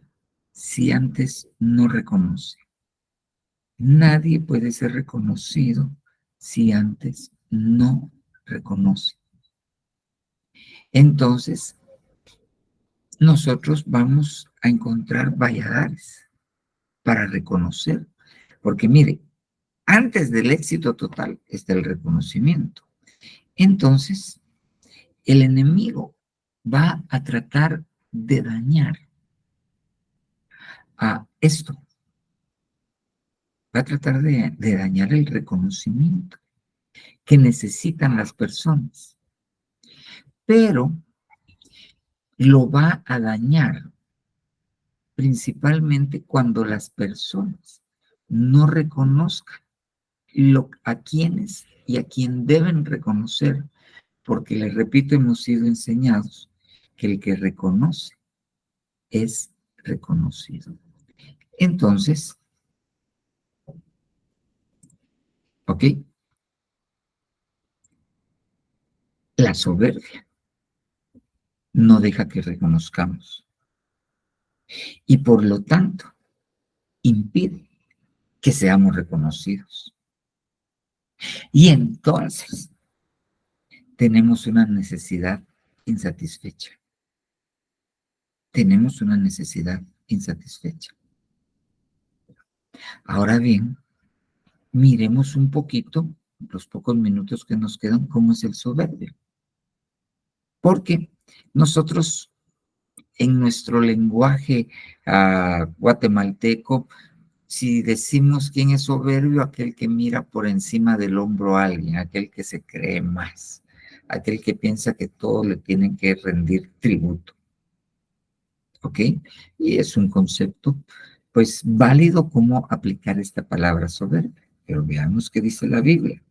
si antes no reconoce. Nadie puede ser reconocido si antes no reconoce. Entonces, nosotros vamos a encontrar valladares para reconocer. Porque mire, antes del éxito total está el reconocimiento. Entonces, el enemigo va a tratar de dañar a esto. Va a tratar de dañar el reconocimiento que necesitan las personas. Pero lo va a dañar principalmente cuando las personas no reconozcan a quienes y a quien deben reconocer, porque les repito, hemos sido enseñados que el que reconoce es reconocido. Entonces, ¿ok? La soberbia no deja que reconozcamos y por lo tanto impide que seamos reconocidos. Y entonces tenemos una necesidad insatisfecha. Tenemos una necesidad insatisfecha. Ahora bien, miremos un poquito, los pocos minutos que nos quedan, cómo es el soberbio. Porque nosotros en nuestro lenguaje guatemalteco, si decimos quién es soberbio, aquel que mira por encima del hombro a alguien, aquel que se cree más, aquel que piensa que todos le tienen que rendir tributo. ¿Ok? Y es un concepto, pues, válido cómo aplicar esta palabra soberbia. Pero veamos qué dice la Biblia.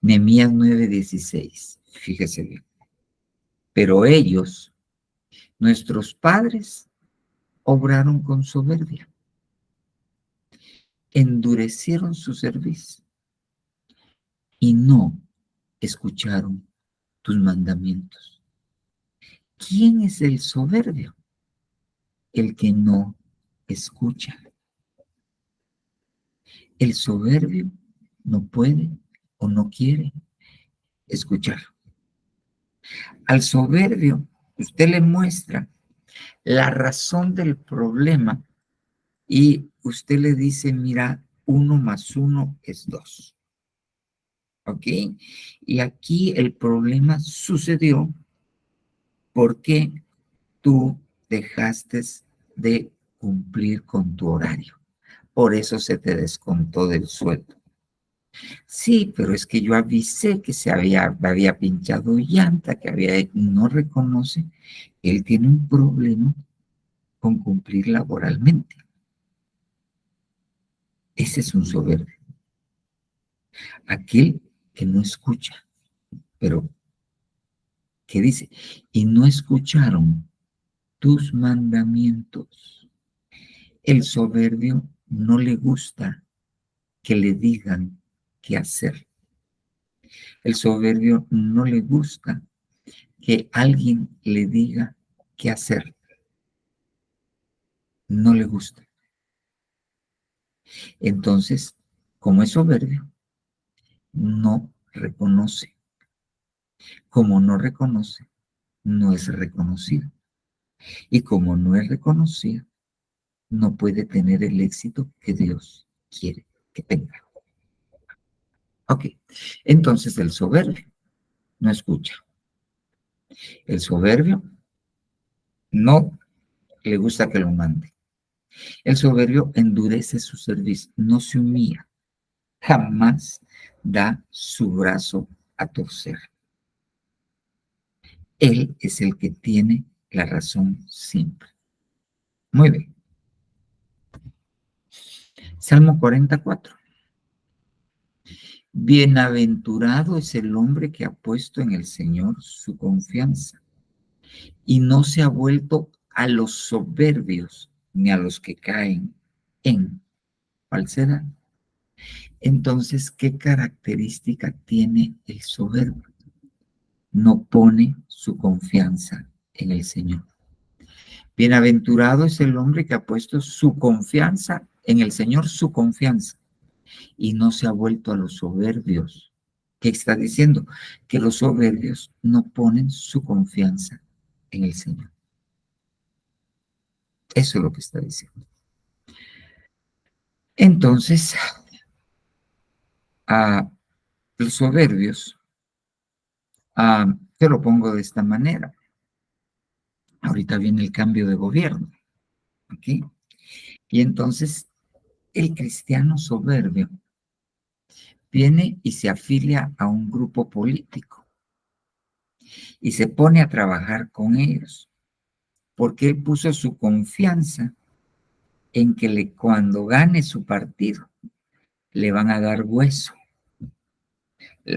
Nehemías 9:16. Fíjese bien. Pero ellos, nuestros padres, obraron con soberbia. Endurecieron su cerviz y no escucharon tus mandamientos. ¿Quién es el soberbio? El que no escucha. El soberbio no puede o no quiere escuchar. Al soberbio, usted le muestra la razón del problema y usted le dice, mira, 1 más 1 es 2. ¿Ok? Y aquí el problema sucedió porque tú dejaste de cumplir con tu horario. Por eso se te descontó del sueldo. Sí, pero es que yo avisé que había pinchado llanta, no reconoce que él tiene un problema con cumplir laboralmente. Ese es un soberbio. Aquel que no escucha, pero ¿qué dice? Y no escucharon tus mandamientos. El soberbio no le gusta que le digan qué hacer. El soberbio no le gusta que alguien le diga qué hacer. No le gusta. Entonces, como es soberbio, no reconoce. Como no reconoce, no es reconocido. Y como no es reconocido, no puede tener el éxito que Dios quiere que tenga. Ok, entonces el soberbio no escucha. El soberbio no le gusta que lo mande. El soberbio endurece su servicio, no se humilla, jamás da su brazo a torcer. Él es el que tiene la razón siempre. Muy bien. Salmo 44. Bienaventurado es el hombre que ha puesto en el Señor su confianza y no se ha vuelto a los soberbios ni a los que caen en falsedad. Entonces, ¿qué característica tiene el soberbio? No pone su confianza en el Señor. Bienaventurado es el hombre que ha puesto su confianza en el Señor, su confianza, y no se ha vuelto a los soberbios. ¿Qué está diciendo? Que los soberbios no ponen su confianza en el Señor. Eso es lo que está diciendo. Entonces, a los soberbios, te lo pongo de esta manera. Ahorita viene el cambio de gobierno. ¿Ok? Y entonces, el cristiano soberbio viene y se afilia a un grupo político y se pone a trabajar con ellos, porque él puso su confianza en que cuando gane su partido le van a dar hueso.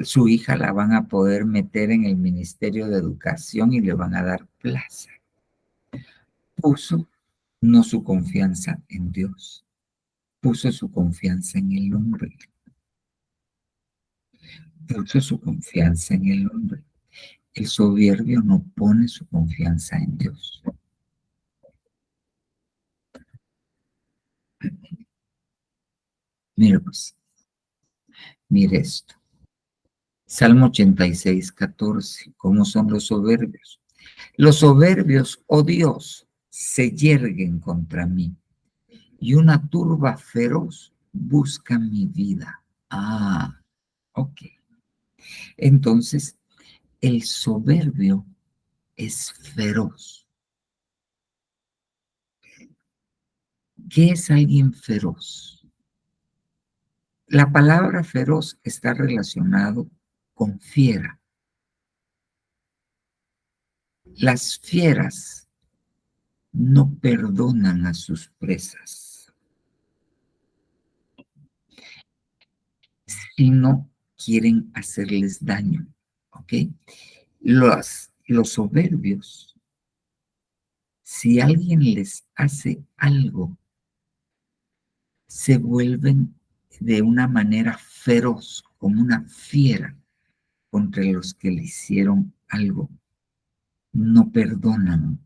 Su hija la van a poder meter en el Ministerio de Educación y le van a dar plaza. Puso no su confianza en Dios, puso su confianza en el hombre. Puso su confianza en el hombre. El soberbio no pone su confianza en Dios. Mire pues, mire esto. Salmo 86, 14. ¿Cómo son los soberbios? Los soberbios, oh Dios, se yerguen contra mí y una turba feroz busca mi vida. Ok. Entonces, el soberbio es feroz. ¿Qué es alguien feroz? La palabra feroz está relacionado con fiera. Las fieras no perdonan a sus presas, sino quieren hacerles daño. ¿Ok? Los soberbios, si alguien les hace algo, se vuelven de una manera feroz, como una fiera, contra los que le hicieron algo. No perdonan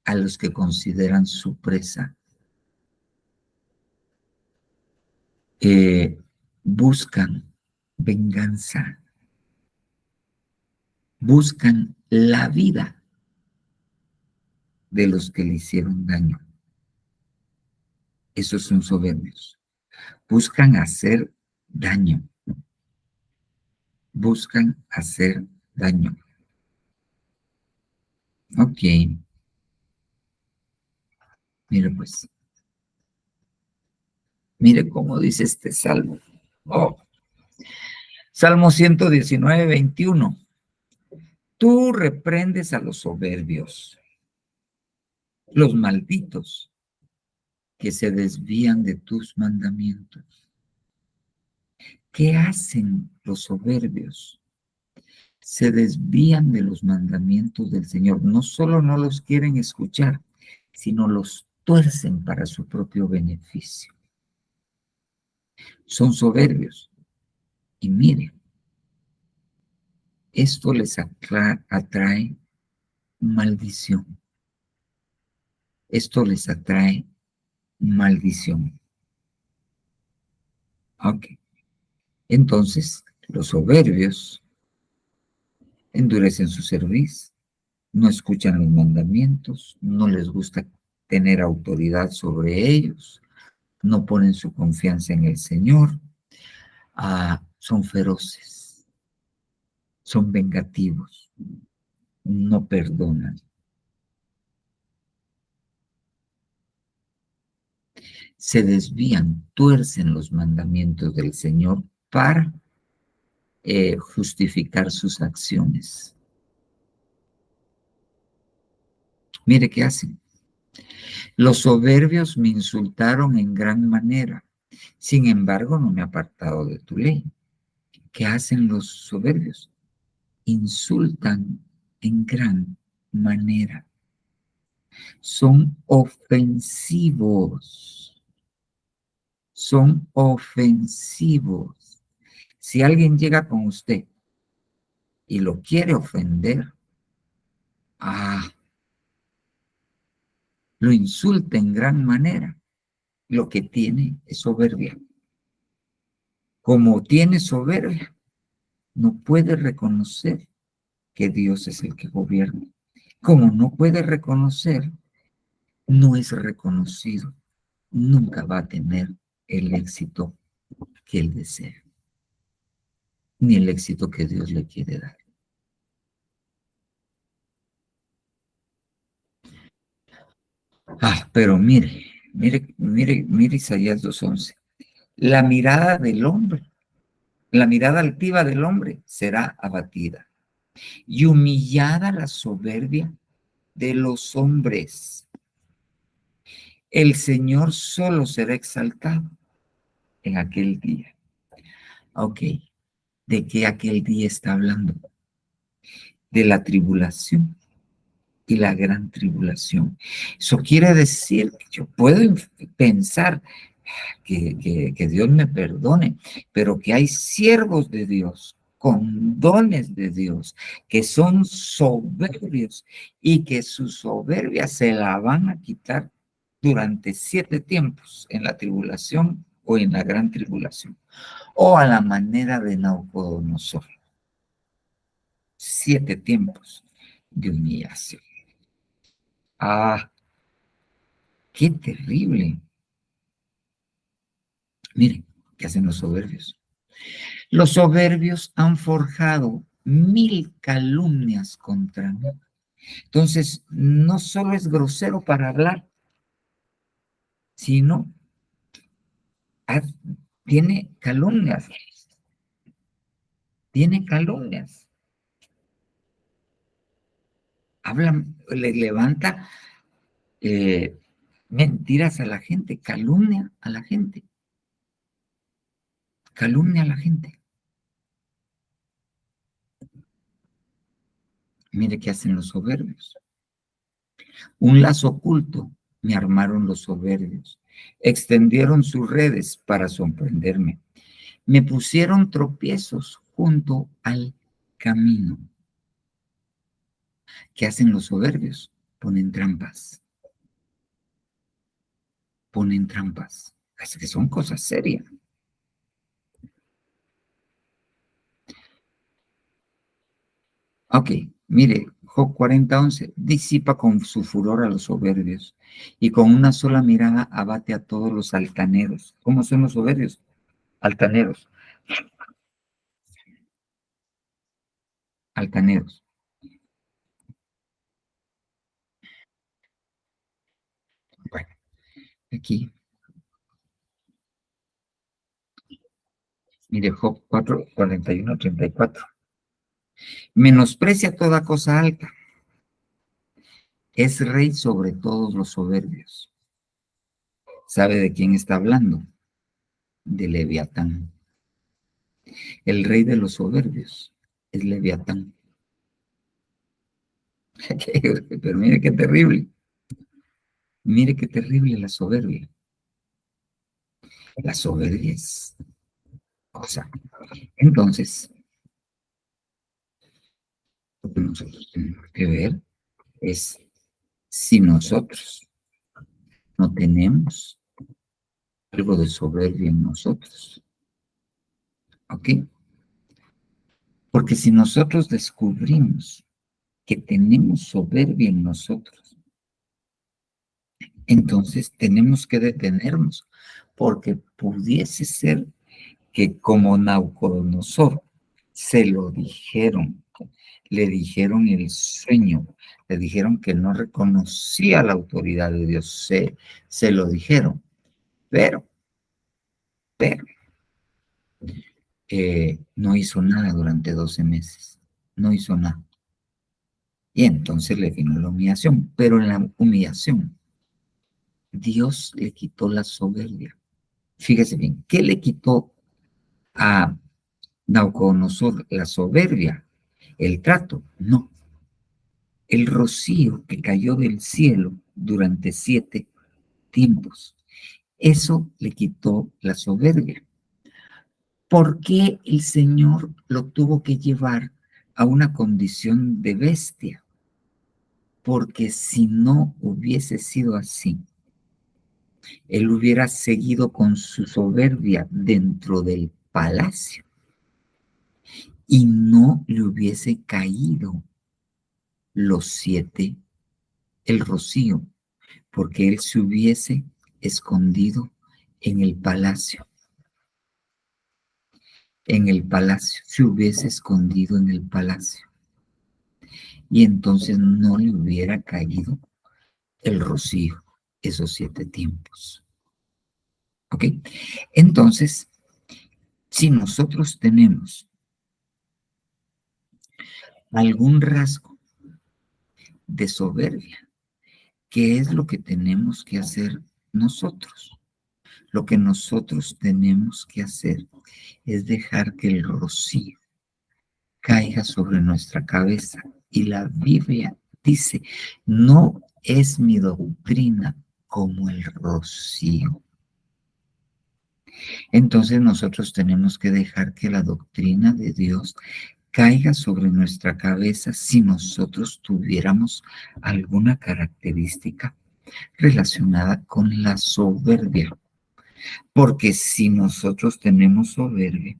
a los que consideran su presa. Buscan venganza, buscan la vida de los que le hicieron daño. Esos son soberbios. Buscan hacer daño. Buscan hacer daño. Ok. Mire pues. Mire cómo dice este salmo. Salmo 119, 21. Tú reprendes a los soberbios, los malditos, que se desvían de tus mandamientos. ¿Qué hacen los soberbios? Se desvían de los mandamientos del Señor. No solo no los quieren escuchar, sino los tuercen para su propio beneficio. Son soberbios. Y miren, esto les atrae maldición. Esto les atrae maldición. Ok. Entonces, Los soberbios endurecen su cerviz, no escuchan los mandamientos, no les gusta tener autoridad sobre ellos, no ponen su confianza en el Señor, son feroces, son vengativos, no perdonan. Se desvían, tuercen los mandamientos del Señor para justificar sus acciones. Mire qué hacen. Los soberbios me insultaron en gran manera, sin embargo no me he apartado de tu ley. ¿Qué hacen los soberbios? Insultan en gran manera. Son ofensivos. Son ofensivos. Si alguien llega con usted y lo quiere ofender, lo insulta en gran manera, lo que tiene es soberbia. Como tiene soberbia, no puede reconocer que Dios es el que gobierna. Como no puede reconocer, no es reconocido. Nunca va a tener el éxito que él desea, ni el éxito que Dios le quiere dar. Pero mire Isaías 2:11. La mirada del hombre, la mirada altiva del hombre será abatida y humillada la soberbia de los hombres. El Señor solo será exaltado en aquel día. Ok, ¿de qué aquel día está hablando? De la tribulación y la gran tribulación. Eso quiere decir que yo puedo pensar que Dios me perdone, pero que hay siervos de Dios, con dones de Dios, que son soberbios y que su soberbia se la van a quitar durante 7 tiempos en la tribulación o en la gran tribulación, o a la manera de Nabucodonosor. 7 tiempos de humillación. ¡Qué terrible! Miren, ¿qué hacen los soberbios? Los soberbios han forjado 1000 calumnias contra mí. Entonces, no solo es grosero para hablar, sino tiene calumnias. Tiene calumnias. Le levanta mentiras a la gente, calumnia a la gente. Calumnia a la gente. Mire qué hacen los soberbios. Un lazo oculto me armaron los soberbios. Extendieron sus redes para sorprenderme. Me pusieron tropiezos junto al camino. ¿Qué hacen los soberbios? Ponen trampas. Ponen trampas. Así que son cosas serias. Ok, mire, Job 40:11, disipa con su furor a los soberbios y con una sola mirada abate a todos los altaneros. ¿Cómo son los soberbios? Altaneros. Altaneros. Bueno, aquí. Mire, Job 4:41-34. Menosprecia toda cosa alta. Es rey sobre todos los soberbios. ¿Sabe de quién está hablando? De Leviatán. El rey de los soberbios es Leviatán. Pero mire qué terrible. Mire qué terrible la soberbia. La soberbia es cosa. Entonces, lo que nosotros tenemos que ver es si nosotros no tenemos algo de soberbia en nosotros. ¿Ok? Porque si nosotros descubrimos que tenemos soberbia en nosotros, entonces tenemos que detenernos, porque pudiese ser que como Nabucodonosor se lo dijeron, le dijeron el sueño, le dijeron que no reconocía la autoridad de Dios, se lo dijeron, pero no hizo nada durante 12 meses, no hizo nada. Y entonces le vino la humillación, pero en la humillación Dios le quitó la soberbia. Fíjese bien, ¿qué le quitó a Nabucodonosor? La soberbia, el trato, no. El rocío que cayó del cielo durante 7 tiempos. Eso le quitó la soberbia. ¿Por qué el Señor lo tuvo que llevar a una condición de bestia? Porque si no hubiese sido así, él hubiera seguido con su soberbia dentro del palacio y no le hubiese caído los 7, el rocío, porque él se hubiese escondido en el palacio. En el palacio, se hubiese escondido en el palacio. Y entonces no le hubiera caído el rocío, esos 7 tiempos. ¿Ok? Entonces, si nosotros tenemos algún rasgo de soberbia, ¿qué es lo que tenemos que hacer nosotros? Lo que nosotros tenemos que hacer es dejar que el rocío caiga sobre nuestra cabeza. Y la Biblia dice, no es mi doctrina como el rocío. Entonces nosotros tenemos que dejar que la doctrina de Dios caiga sobre nuestra cabeza si nosotros tuviéramos alguna característica relacionada con la soberbia. Porque si nosotros tenemos soberbia,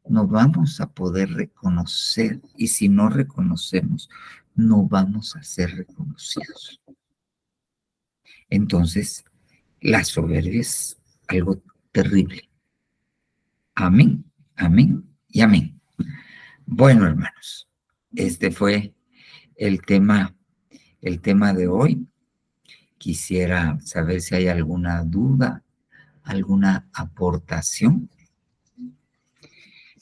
no vamos a poder reconocer, y si no reconocemos, no vamos a ser reconocidos. Entonces, la soberbia es algo terrible. Amén, amén y amén. Bueno, hermanos, este fue el tema de hoy. Quisiera saber si hay alguna duda, alguna aportación.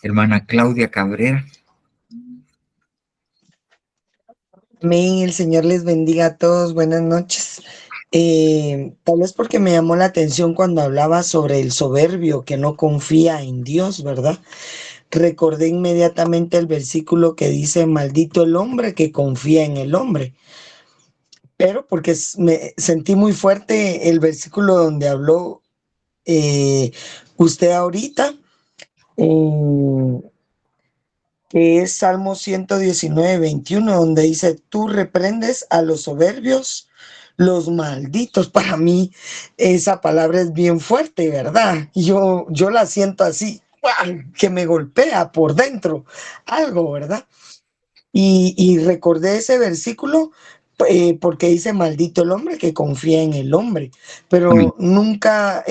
Hermana Claudia Cabrera. Amén, el Señor les bendiga a todos, buenas noches. Tal vez porque me llamó la atención cuando hablaba sobre el soberbio que no confía en Dios, ¿verdad? Recordé inmediatamente el versículo que dice, maldito el hombre que confía en el hombre. Pero porque me sentí muy fuerte el versículo donde habló usted ahorita, que es Salmo 119, 21, donde dice, tú reprendes a los soberbios, los malditos. Para mí esa palabra es bien fuerte, ¿verdad? Yo la siento así, ¡guau!, que me golpea por dentro, algo, ¿verdad? Y recordé ese versículo porque dice, maldito el hombre que confía en el hombre, pero nunca...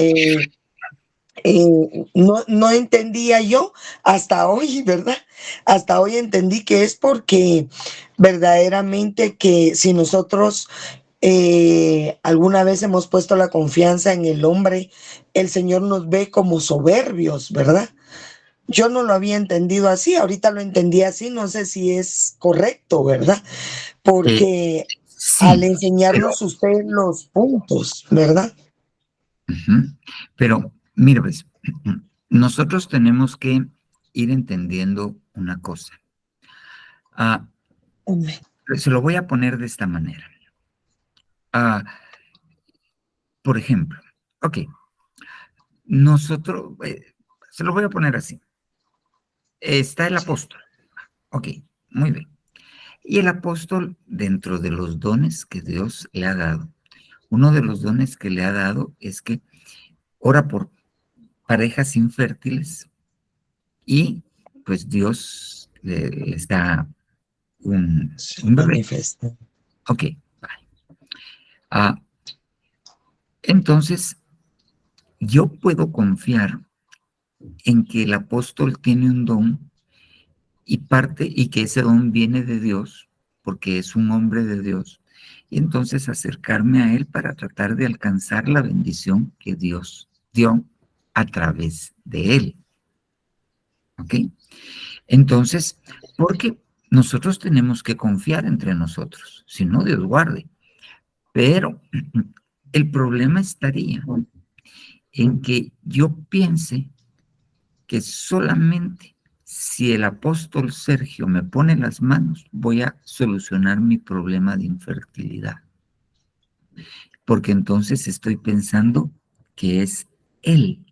no entendía yo hasta hoy, ¿verdad? Hasta hoy entendí que es porque verdaderamente que si nosotros alguna vez hemos puesto la confianza en el hombre, el Señor nos ve como soberbios, ¿verdad? Yo no lo había entendido así, ahorita lo entendí así, no sé si es correcto, ¿verdad? Porque Sí, al enseñarnos usted los puntos, ¿verdad? Pero, mira, pues, nosotros tenemos que ir entendiendo una cosa. Se lo voy a poner de esta manera. Por ejemplo, ok, nosotros, se lo voy a poner así. Está el apóstol. Ok, muy bien. Y el apóstol, dentro de los dones que Dios le ha dado, uno de los dones que le ha dado es que ora por parejas infértiles y pues Dios les da un bebé. Manifiesta. Ok, vale. Entonces, yo puedo confiar en que el apóstol tiene un don y que ese don viene de Dios, porque es un hombre de Dios, y entonces acercarme a él para tratar de alcanzar la bendición que Dios dio a través de él. ¿Ok? Entonces, porque nosotros tenemos que confiar entre nosotros, si no, Dios guarde. Pero el problema estaría en que yo piense que solamente si el apóstol Sergio me pone las manos, voy a solucionar mi problema de infertilidad. Porque entonces estoy pensando que es él,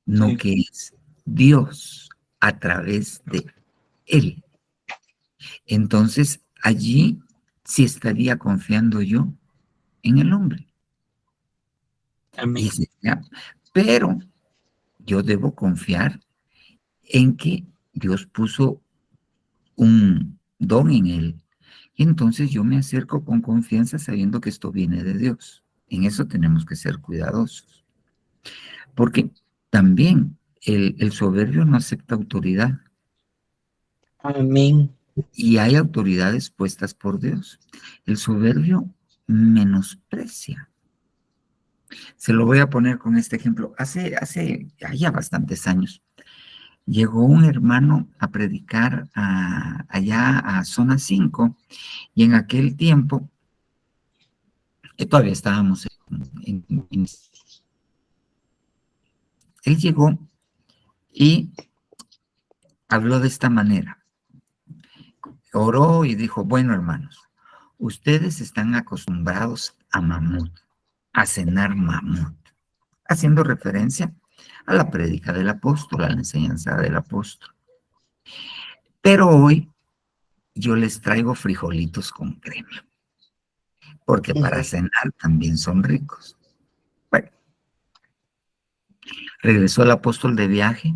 no Sí. que es Dios a través de él. Entonces allí sí estaría confiando yo en el hombre. Amén. Pero yo debo confiar en que Dios puso un don en él. Y entonces yo me acerco con confianza sabiendo que esto viene de Dios. En eso tenemos que ser cuidadosos. Porque también el soberbio no acepta autoridad. Amén. Y hay autoridades puestas por Dios. El soberbio menosprecia. Se lo voy a poner con este ejemplo. Hace ya bastantes años, llegó un hermano a predicar allá a Zona 5, y en aquel tiempo, todavía estábamos él llegó y habló de esta manera. Oró y dijo, bueno, hermanos, ustedes están acostumbrados a mamut, a cenar mamut, haciendo referencia a la prédica del apóstol, a la enseñanza del apóstol. Pero hoy yo les traigo frijolitos con crema, porque para cenar también son ricos. Bueno, regresó el apóstol de viaje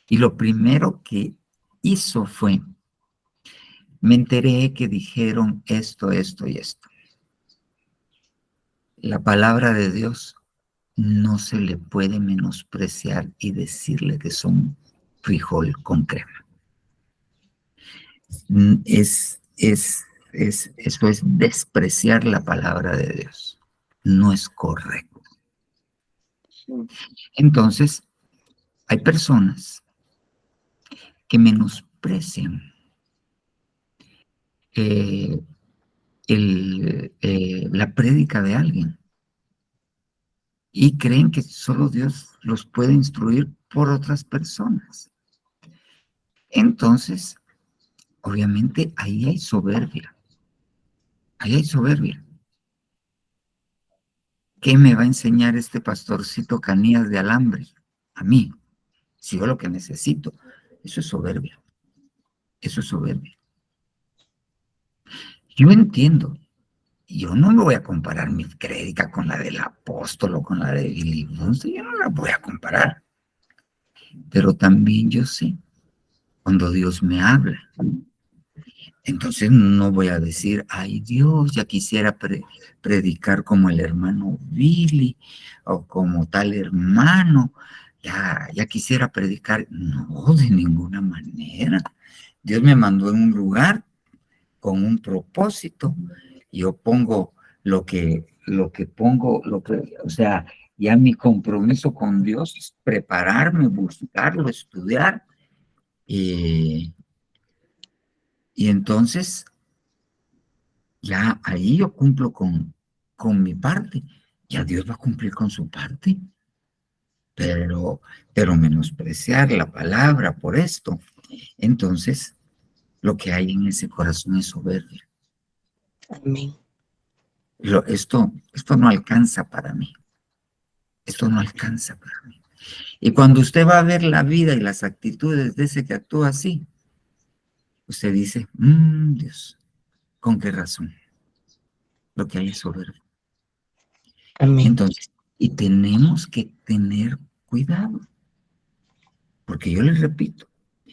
y lo primero que hizo fue, me enteré que dijeron esto, esto y esto. La palabra de Dios no se le puede menospreciar y decirle que son frijol con crema. Eso es despreciar la palabra de Dios. No es correcto. Entonces, hay personas que menosprecian la prédica de alguien y creen que solo Dios los puede instruir por otras personas. Entonces, obviamente, ahí hay soberbia. Ahí hay soberbia. ¿Qué me va a enseñar este pastorcito Canías de alambre a mí? Si yo lo que necesito, eso es soberbia. Eso es soberbia. Yo entiendo. Yo no me voy a comparar mi prédica con la del apóstol o con la de Billy Bunce. Yo no la voy a comparar. Pero también yo sé cuando Dios me habla. Entonces no voy a decir, ay Dios, ya quisiera predicar como el hermano Billy o como tal hermano. Ya quisiera predicar. No, de ninguna manera. Dios me mandó en un lugar con un propósito. Yo pongo o sea, ya mi compromiso con Dios es prepararme, buscarlo, estudiar. Y entonces, ya ahí yo cumplo con mi parte. Ya Dios va a cumplir con su parte. Pero menospreciar la palabra por esto, entonces, lo que hay en ese corazón es soberbia. Amén. Esto no alcanza para mí. Esto no alcanza para mí. Y cuando usted va a ver la vida y las actitudes de ese que actúa así, usted dice, Dios, ¿con qué razón? Lo que hay es soberbia. Amén. Entonces, y tenemos que tener cuidado. Porque yo les repito,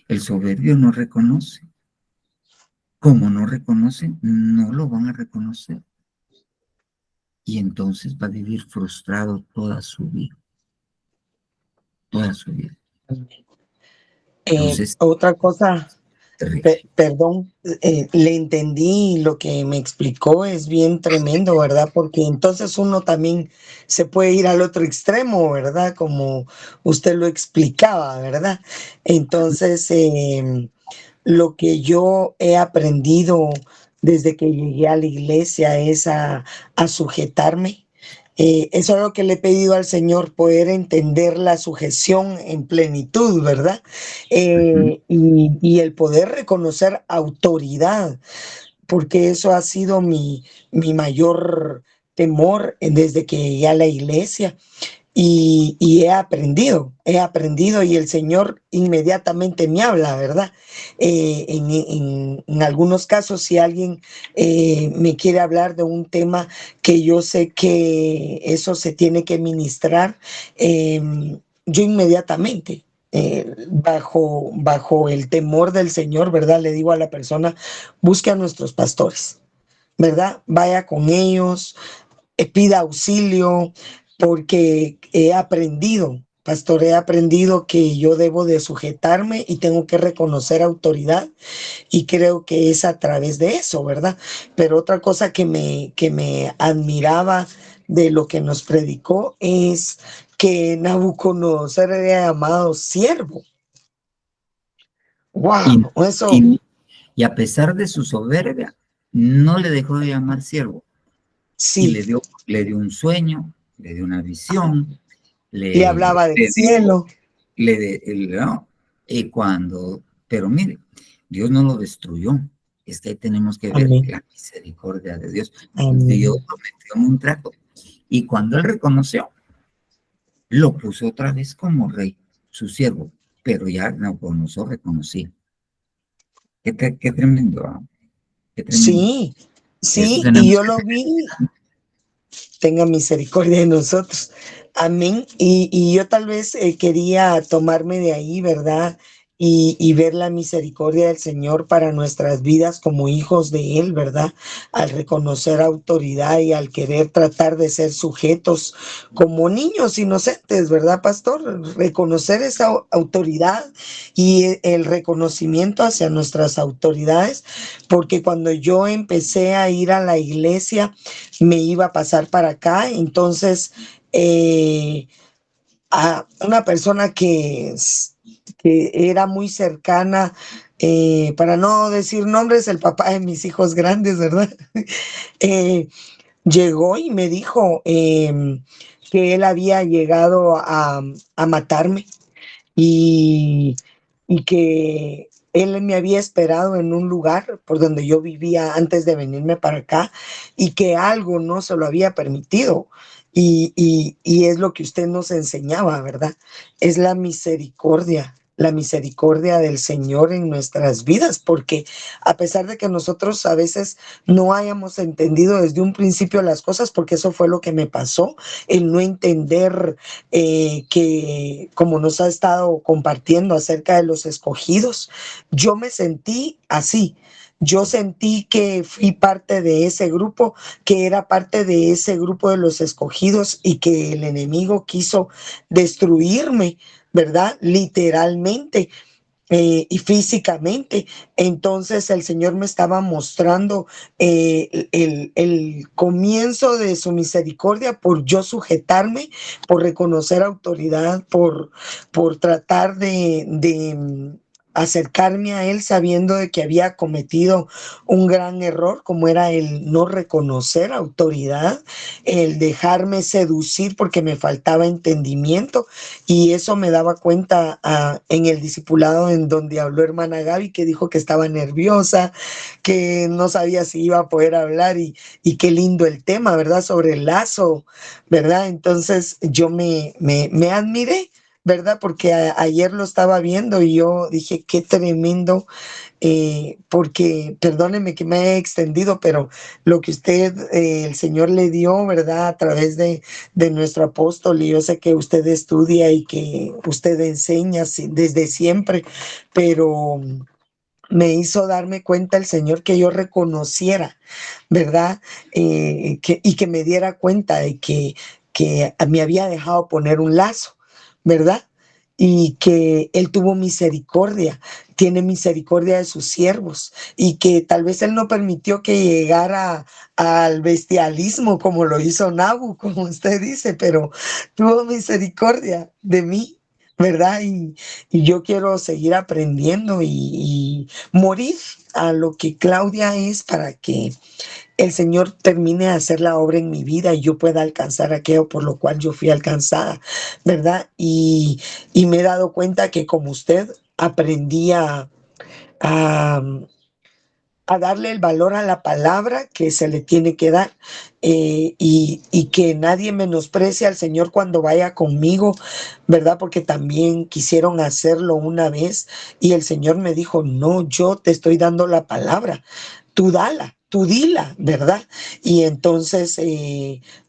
El soberbio no reconoce. Como no reconocen, no lo van a reconocer. Y entonces va a vivir frustrado toda su vida. Toda su vida. Entonces, Otra cosa, terrible. perdón, le entendí lo que me explicó, es bien tremendo, ¿verdad? Porque entonces uno también se puede ir al otro extremo, ¿verdad? Como usted lo explicaba, ¿verdad? Entonces, lo que yo he aprendido desde que llegué a la iglesia es a sujetarme. Eso es lo que le he pedido al Señor, poder entender la sujeción en plenitud, ¿verdad? Y el poder reconocer autoridad, porque eso ha sido mi mayor temor desde que llegué a la iglesia. Y he aprendido y el Señor inmediatamente me habla, ¿verdad? En algunos casos, si alguien me quiere hablar de un tema que yo sé que eso se tiene que ministrar, yo inmediatamente, bajo el temor del Señor, ¿verdad? Le digo a la persona, busque a nuestros pastores, ¿verdad? Vaya con ellos, pida auxilio, porque he aprendido, pastor, he aprendido que yo debo de sujetarme y tengo que reconocer autoridad y creo que es a través de eso, ¿verdad? Pero otra cosa que me admiraba de lo que nos predicó es que Nabucodonosor era llamado siervo. ¡Wow! Eso Y a pesar de su soberbia, no le dejó de llamar siervo. Y sí, le dio un sueño, le dio una visión, le hablaba del le cielo. ¿no? Y pero mire, Dios no lo destruyó. Es que ahí tenemos que ver Amén. la misericordia de Dios. Amén. Dios lo metió en un trato. Y cuando él reconoció, lo puso otra vez como rey, su siervo. Pero ya Nabucodonosor reconocía. Qué tremendo, ¿no? Qué tremendo. Sí, Eso sí, y tenemos yo que lo tener. vi, tenga misericordia de nosotros. Amén. Y yo tal vez quería tomarme de ahí, ¿verdad? Y ver la misericordia del Señor para nuestras vidas como hijos de Él, ¿verdad? Al reconocer autoridad y al querer tratar de ser sujetos como niños inocentes, ¿verdad, pastor? Reconocer esa autoridad y el reconocimiento hacia nuestras autoridades, porque cuando yo empecé a ir a la iglesia, me iba a pasar para acá, entonces a una persona que era muy cercana, para no decir nombres, el papá de mis hijos grandes, ¿verdad? Eh, Llegó y me dijo que él había llegado a matarme y, y que él me había esperado en un lugar por donde yo vivía antes de venirme para acá y que algo no se lo había permitido. Y es lo que usted nos enseñaba, ¿verdad? Es la misericordia del Señor en nuestras vidas, porque a pesar de que nosotros a veces no hayamos entendido desde un principio las cosas, porque eso fue lo que me pasó, el no entender que como nos ha estado compartiendo acerca de los escogidos, yo me sentí así. Yo sentí que fui parte de ese grupo, que era parte de ese grupo de los escogidos y que el enemigo quiso destruirme, ¿verdad? Literalmente y físicamente. Entonces el Señor me estaba mostrando el comienzo de su misericordia por yo sujetarme, por reconocer autoridad, por tratar de acercarme a Él sabiendo de que había cometido un gran error, como era el no reconocer autoridad, el dejarme seducir porque me faltaba entendimiento, y eso me daba cuenta en el discipulado en donde habló hermana Gaby, que dijo que estaba nerviosa, que no sabía si iba a poder hablar y qué lindo el tema, ¿verdad? Sobre el lazo, ¿verdad? Entonces yo me admiré, ¿verdad? Porque ayer lo estaba viendo y yo dije, qué tremendo, porque perdóneme que me he extendido, pero lo que usted, el Señor le dio, ¿verdad? A través de nuestro apóstol, y yo sé que usted estudia y que usted enseña desde siempre, pero me hizo darme cuenta el Señor que yo reconociera, ¿verdad? Y que me diera cuenta de que me había dejado poner un lazo, ¿verdad? Y que Él tuvo misericordia, tiene misericordia de sus siervos, y que tal vez Él no permitió que llegara al bestialismo como lo hizo Nabu, como usted dice, pero tuvo misericordia de mí, ¿verdad? Y yo quiero seguir aprendiendo y morir a lo que Claudia es, para que el Señor termine de hacer la obra en mi vida y yo pueda alcanzar aquello por lo cual yo fui alcanzada, ¿verdad? Y me he dado cuenta que, como usted, aprendí a, a darle el valor a la palabra que se le tiene que dar, y que nadie menosprecie al Señor cuando vaya conmigo, ¿verdad? Porque también quisieron hacerlo una vez y el Señor me dijo, no, yo te estoy dando la palabra, tú dala, tú dila, ¿verdad? Y entonces,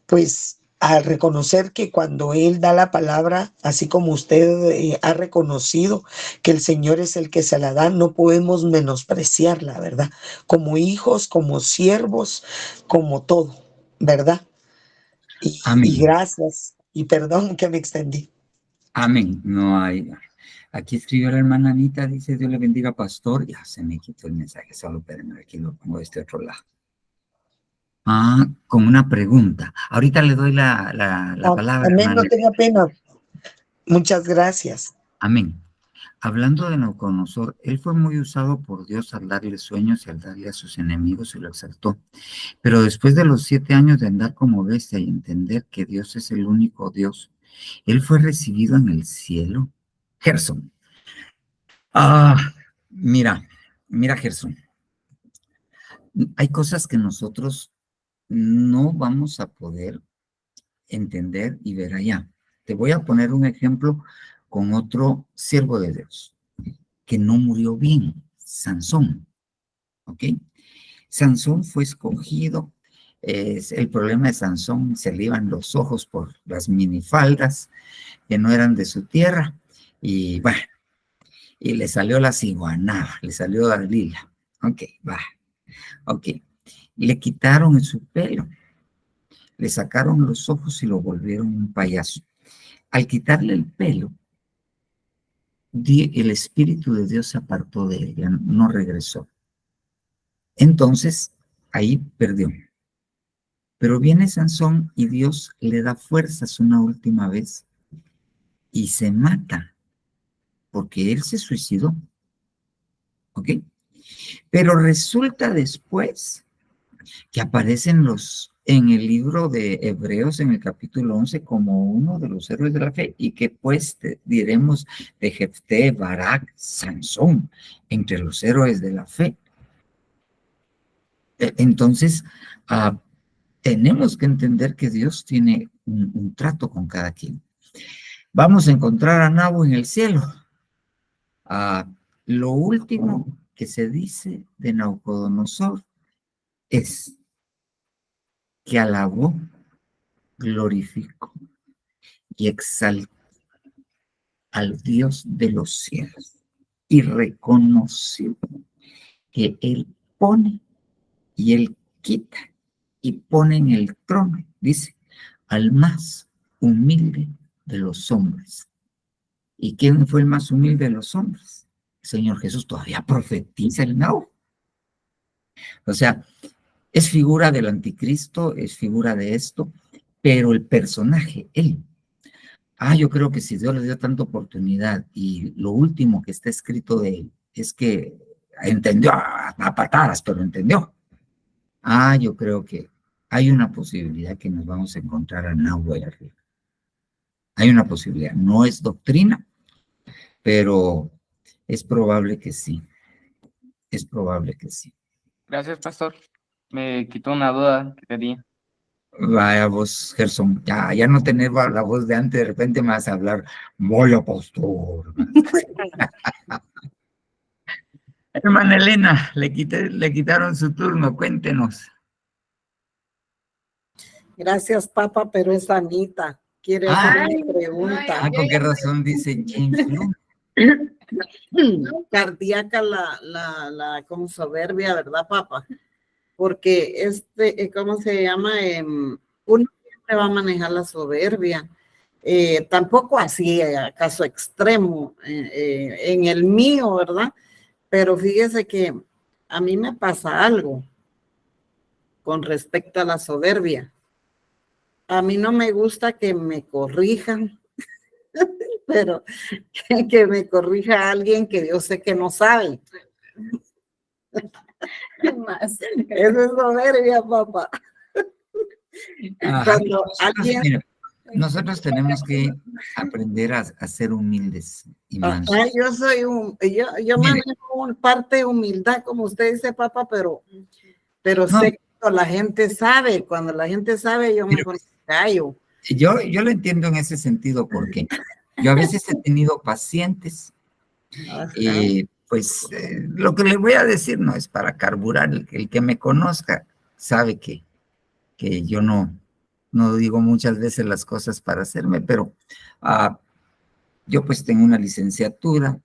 pues al reconocer que cuando Él da la palabra, así como usted ha reconocido que el Señor es el que se la da, no podemos menospreciarla, ¿verdad? Como hijos, como siervos, como todo, ¿verdad? Y Amén. gracias, y perdón que me extendí. Amén. No hay. Aquí escribió la hermana Anita, dice, Dios le bendiga, pastor. Ya se me quitó el mensaje, solo espérenme, aquí lo pongo de este otro lado. Con una pregunta. Ahorita le doy la palabra, Amén, no hermana. tenga pena. Muchas gracias. Amén. Hablando de Nabucodonosor, él fue muy usado por Dios al darle sueños y al darle a sus enemigos y lo exaltó. Pero después de los 7 años de andar como bestia y entender que Dios es el único Dios, él fue recibido en el cielo. Gerson. Mira, Gerson. Hay cosas que nosotros no vamos a poder entender y ver allá. Te voy a poner un ejemplo con otro siervo de Dios que no murió bien, Sansón. ¿Ok? Sansón fue escogido. El problema de Sansón, se le iban los ojos por las minifaldas que no eran de su tierra, y bueno, y le salió la ciguaná, le salió Dalila. Ok, va, ok. Le quitaron su pelo, le sacaron los ojos y lo volvieron un payaso. Al quitarle el pelo, el Espíritu de Dios se apartó de él, ya no regresó. Entonces, ahí perdió. Pero viene Sansón y Dios le da fuerzas una última vez y se mata, porque él se suicidó. ¿Ok? Pero resulta después que aparecen en el libro de Hebreos, en el capítulo 11, como uno de los héroes de la fe, y que pues diremos de Jefté, Barak, Sansón, entre los héroes de la fe. Entonces, tenemos que entender que Dios tiene un trato con cada quien. Vamos a encontrar a Nabu en el cielo. Lo último que se dice de Nabucodonosor es que alabó, glorificó y exaltó al Dios de los cielos y reconoció que Él pone y Él quita y pone en el trono, dice, al más humilde de los hombres. ¿Y quién fue el más humilde de los hombres? El Señor Jesús todavía profetiza el Nabu. O sea, es figura del anticristo, es figura de esto, pero el personaje, él. Yo creo que si Dios le dio tanta oportunidad y lo último que está escrito de él es que entendió a patadas, pero entendió. Yo creo que hay una posibilidad que nos vamos a encontrar a Nahu allá arriba. Hay una posibilidad. No es doctrina, pero es probable que sí. Es probable que sí. Gracias, pastor. Me quitó una duda que tenía. Vaya vos, Gerson, ya no tener la voz de antes, de repente me vas a hablar, vaya pastor. Hermana Elena, le quitaron su turno, cuéntenos. Gracias, Papa, pero es Anita. Quiere hacer una pregunta. ¿Con qué razón dice James Blue? Cardíaca la como soberbia, ¿verdad, Papa? Porque ¿cómo se llama? Uno siempre va a manejar la soberbia. Tampoco así, caso extremo, en el mío, ¿verdad? Pero fíjese que a mí me pasa algo con respecto a la soberbia. A mí no me gusta que me corrijan, pero que me corrija alguien que yo sé que no sabe. Eso es soberbia, papá. Cuando alguien... Mira, nosotros tenemos que aprender a ser humildes y mansos. Yo soy yo manejo parte de humildad, como usted dice, papá, pero no. Sé que cuando la gente sabe, yo mejor callo. Yo lo entiendo en ese sentido, porque yo a veces he tenido pacientes, pues lo que les voy a decir no es para carburar, el que me conozca sabe que yo no digo muchas veces las cosas para hacerme, pero yo pues tengo una licenciatura,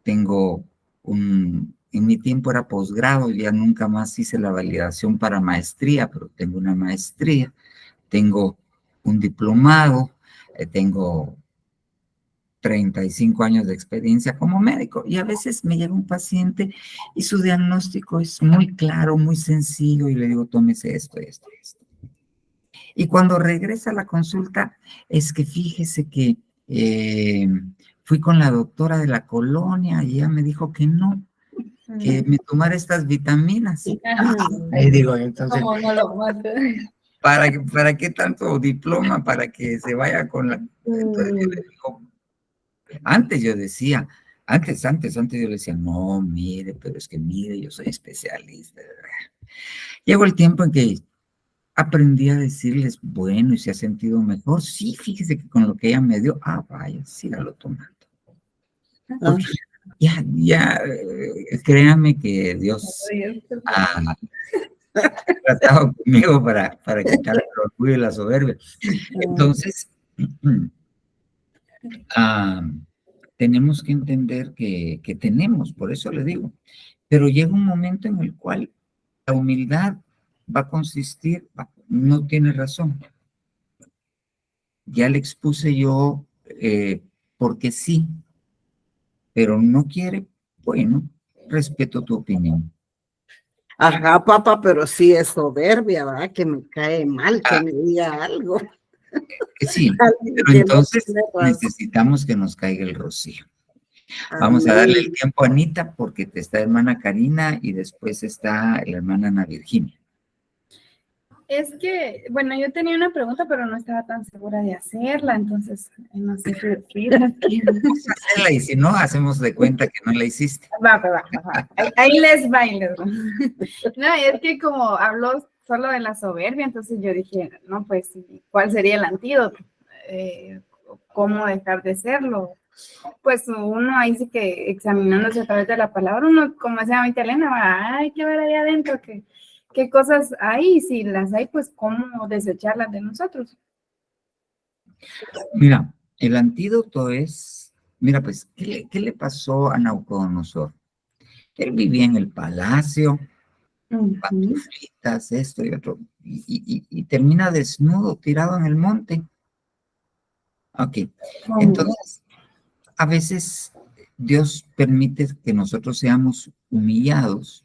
tengo en mi tiempo era posgrado, ya nunca más hice la validación para maestría, pero tengo una maestría, tengo un diplomado, tengo 35 años de experiencia como médico, y a veces me llega un paciente y su diagnóstico es muy claro, muy sencillo, y le digo, tómese esto, esto, esto. Y cuando regresa a la consulta, es que fíjese que fui con la doctora de la colonia y ella me dijo que no, que me tomara estas vitaminas. Ahí digo, entonces, ¿para qué tanto diploma? Para que se vaya con la... Entonces yo le digo, antes yo decía, antes yo le decía, no, mire, pero es que mire, yo soy especialista. Llegó el tiempo en que aprendí a decirles, bueno, y se ha sentido mejor. Sí, fíjese que con lo que ella me dio, vaya, sígalo tomando. Porque ya, créanme que Dios ha tratado conmigo para quitar el orgullo y la soberbia. Entonces, tenemos que entender que tenemos, por eso le digo, pero llega un momento en el cual la humildad va a consistir, no tiene razón. Ya le expuse yo porque sí, pero no quiere, bueno, respeto tu opinión. Ajá, papá, pero sí es soberbia, ¿verdad? Que me cae mal que me diga algo. Sí, pero entonces necesitamos que nos caiga el rocío. Vamos a darle el tiempo a Anita, porque está hermana Karina y después está la hermana Ana Virginia. Es que, bueno, yo tenía una pregunta, pero no estaba tan segura de hacerla, entonces no sé qué Vamos a hacerla, y si no, hacemos de cuenta que no la hiciste. Va. Ahí les va. No, es que como habló solo de la soberbia, entonces yo dije, no, pues, ¿cuál sería el antídoto? ¿Cómo dejar de serlo? Pues uno ahí sí que examinándose a través de la palabra, uno, como decía mi tía Elena, hay que ver ahí adentro qué cosas hay, y si las hay, pues cómo desecharlas de nosotros. Mira, el antídoto es, mira, pues, ¿qué le pasó a Nabucodonosor? Él vivía en el palacio, pantuflitas, esto y otro, y termina desnudo, tirado en el monte. Ok, entonces, a veces Dios permite que nosotros seamos humillados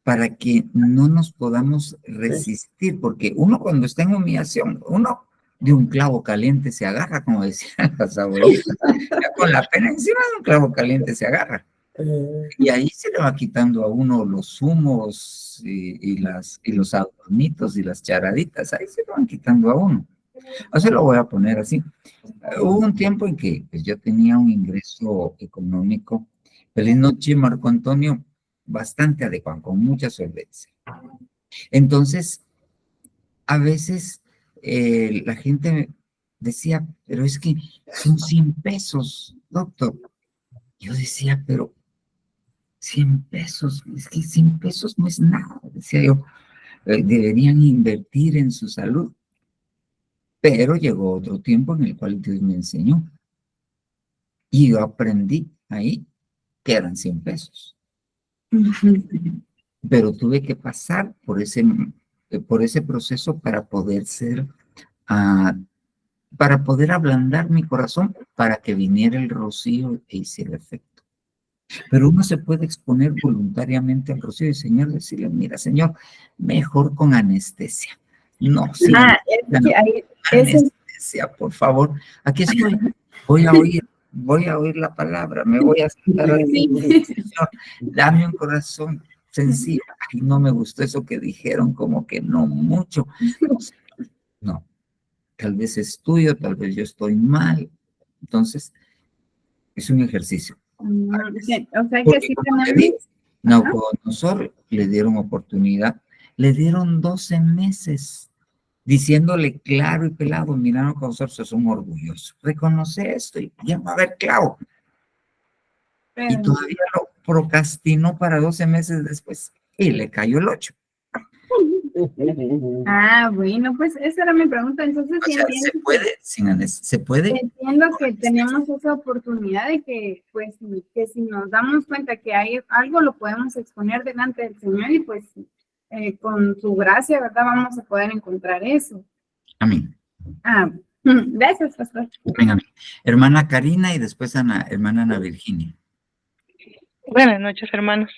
para que no nos podamos resistir, porque uno cuando está en humillación, uno de un clavo caliente se agarra, como decían las abuelitas, con la pena encima de un clavo caliente se agarra. Y ahí se le va quitando a uno los humos y los adornitos y las charaditas, ahí se le van quitando a uno. Así lo voy a poner así. Hubo un tiempo en que pues, yo tenía un ingreso económico, feliz noche, Marco Antonio, bastante adecuado, con mucha solvencia. Entonces, a veces la gente decía, pero es que son 100 pesos, doctor. Yo decía, pero 100 pesos, es que 100 pesos no es nada, decía yo, deberían invertir en su salud. Pero llegó otro tiempo en el cual Dios me enseñó. Y yo aprendí ahí que eran 100 pesos. Pero tuve que pasar por ese proceso para poder para poder ablandar mi corazón, para que viniera el rocío e hiciera efecto. Pero uno se puede exponer voluntariamente al rocío y Señor, decirle, mira, Señor, mejor con anestesia. No, sí, anestesia, por favor. Aquí estoy. Voy a oír la palabra, me voy a sentar aquí. Señor, dame un corazón sencillo. Ay, no me gustó eso que dijeron, como que no mucho. No, tal vez es tuyo, tal vez yo estoy mal. Entonces, es un ejercicio. O sea que sí tenemos... Nabucodonosor le dieron oportunidad, le dieron 12 meses, diciéndole claro y pelado, mira, Nabucodonosor, sos un orgulloso, reconoce esto y ya va a haber clavo. Y todavía lo procrastinó para 12 meses después y le cayó el 8. Bueno, pues esa era mi pregunta. Entonces, sí, se puede. Entiendo que tenemos esa oportunidad de que, pues, que si nos damos cuenta que hay algo, lo podemos exponer delante del Señor y, pues, con su gracia, ¿verdad? Vamos a poder encontrar eso. Amén. Gracias, pastor. Venga, hermana Karina y después hermana Ana Virginia. Buenas noches, hermanos.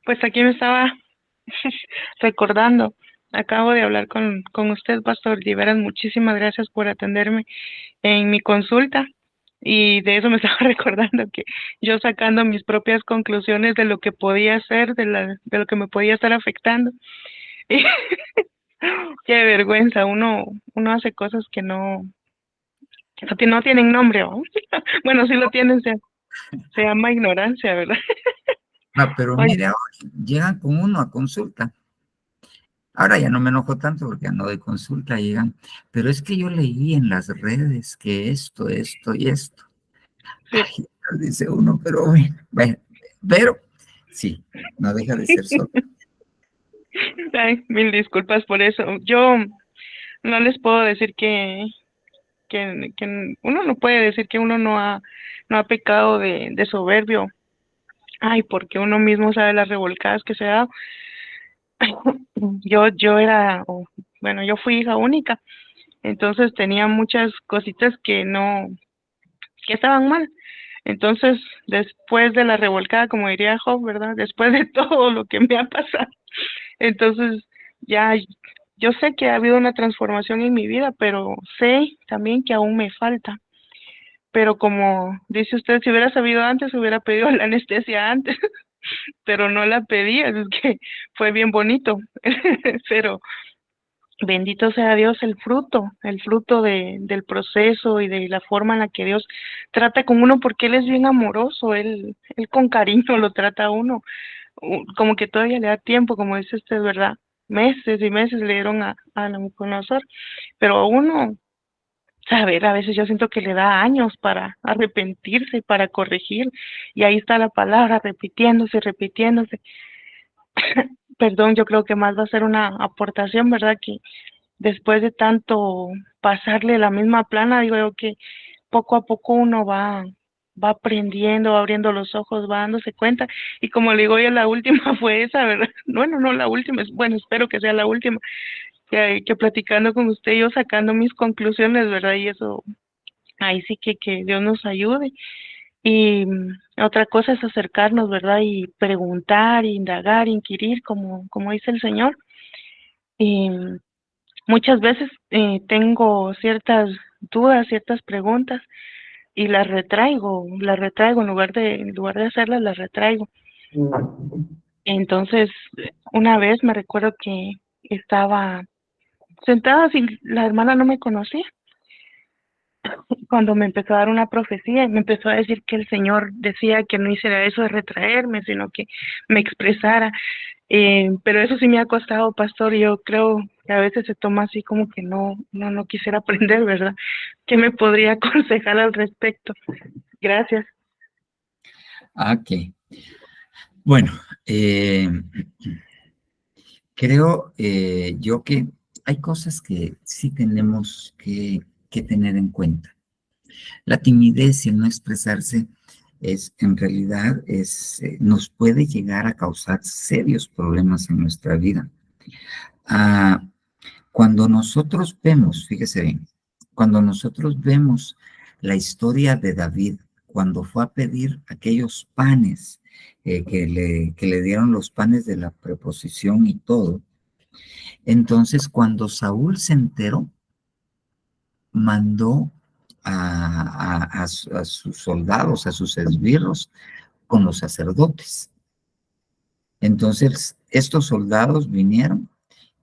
Pues aquí me estaba recordando, acabo de hablar con usted, pastor, de veras, muchísimas gracias por atenderme en mi consulta, y de eso me estaba recordando, que yo sacando mis propias conclusiones de lo que podía hacer, de lo que me podía estar afectando, y qué vergüenza, uno hace cosas que no tienen nombre, ¿no? Bueno, sí lo tienen, se llama ignorancia, ¿verdad? Pero mire, ahora llegan con uno a consulta. Ahora ya no me enojo tanto porque ya no de consulta llegan. Pero es que yo leí en las redes que esto y esto. Sí. Ay, dice uno, pero bueno, pero sí, no deja de ser solo. Ay, mil disculpas por eso. Yo no les puedo decir que uno no puede decir que uno no ha pecado de soberbio. Ay, porque uno mismo sabe las revolcadas que se ha dado. Yo fui hija única, entonces tenía muchas cositas que estaban mal. Entonces, después de la revolcada, como diría Job, ¿verdad? Después de todo lo que me ha pasado, entonces ya yo sé que ha habido una transformación en mi vida, pero sé también que aún me falta. Pero como dice usted, si hubiera sabido antes, hubiera pedido la anestesia antes, pero no la pedí, es que fue bien bonito, pero bendito sea Dios, el fruto del proceso y de la forma en la que Dios trata con uno, porque Él es bien amoroso, Él con cariño lo trata a uno, como que todavía le da tiempo, como dice usted, ¿verdad? Meses y meses le dieron a Nabucodonosor, pero a uno, saber, a veces yo siento que le da años para arrepentirse, para corregir, y ahí está la palabra repitiéndose. Perdón, yo creo que más va a ser una aportación, ¿verdad? Que después de tanto pasarle la misma plana, digo yo que poco a poco uno va aprendiendo, va abriendo los ojos, va dándose cuenta, y como le digo yo, la última fue esa, ¿verdad? Bueno, no la última, bueno, espero que sea la última, que platicando con usted, yo sacando mis conclusiones, ¿verdad? Y eso, ahí sí que Dios nos ayude. Y otra cosa es acercarnos, ¿verdad? Y preguntar, indagar, inquirir, como dice el Señor. Y muchas veces tengo ciertas dudas, ciertas preguntas, y las retraigo en lugar de hacerlas, las retraigo. Entonces, una vez me recuerdo que estaba sentada, la hermana no me conocía, cuando me empezó a dar una profecía y me empezó a decir que el Señor decía que no hiciera eso de retraerme, sino que me expresara. Pero eso sí me ha costado, pastor, y yo creo que a veces se toma así como que no quisiera aprender, ¿verdad? ¿Qué me podría aconsejar al respecto? Gracias. Ok. Bueno, creo yo que hay cosas que sí tenemos que tener en cuenta. La timidez y el no expresarse en realidad nos puede llegar a causar serios problemas en nuestra vida. Cuando nosotros vemos, fíjese bien, cuando nosotros vemos la historia de David, cuando fue a pedir aquellos panes, que le dieron los panes de la preposición y todo, entonces cuando Saúl se enteró, mandó a sus soldados, a sus esbirros, con los sacerdotes. Entonces, estos soldados vinieron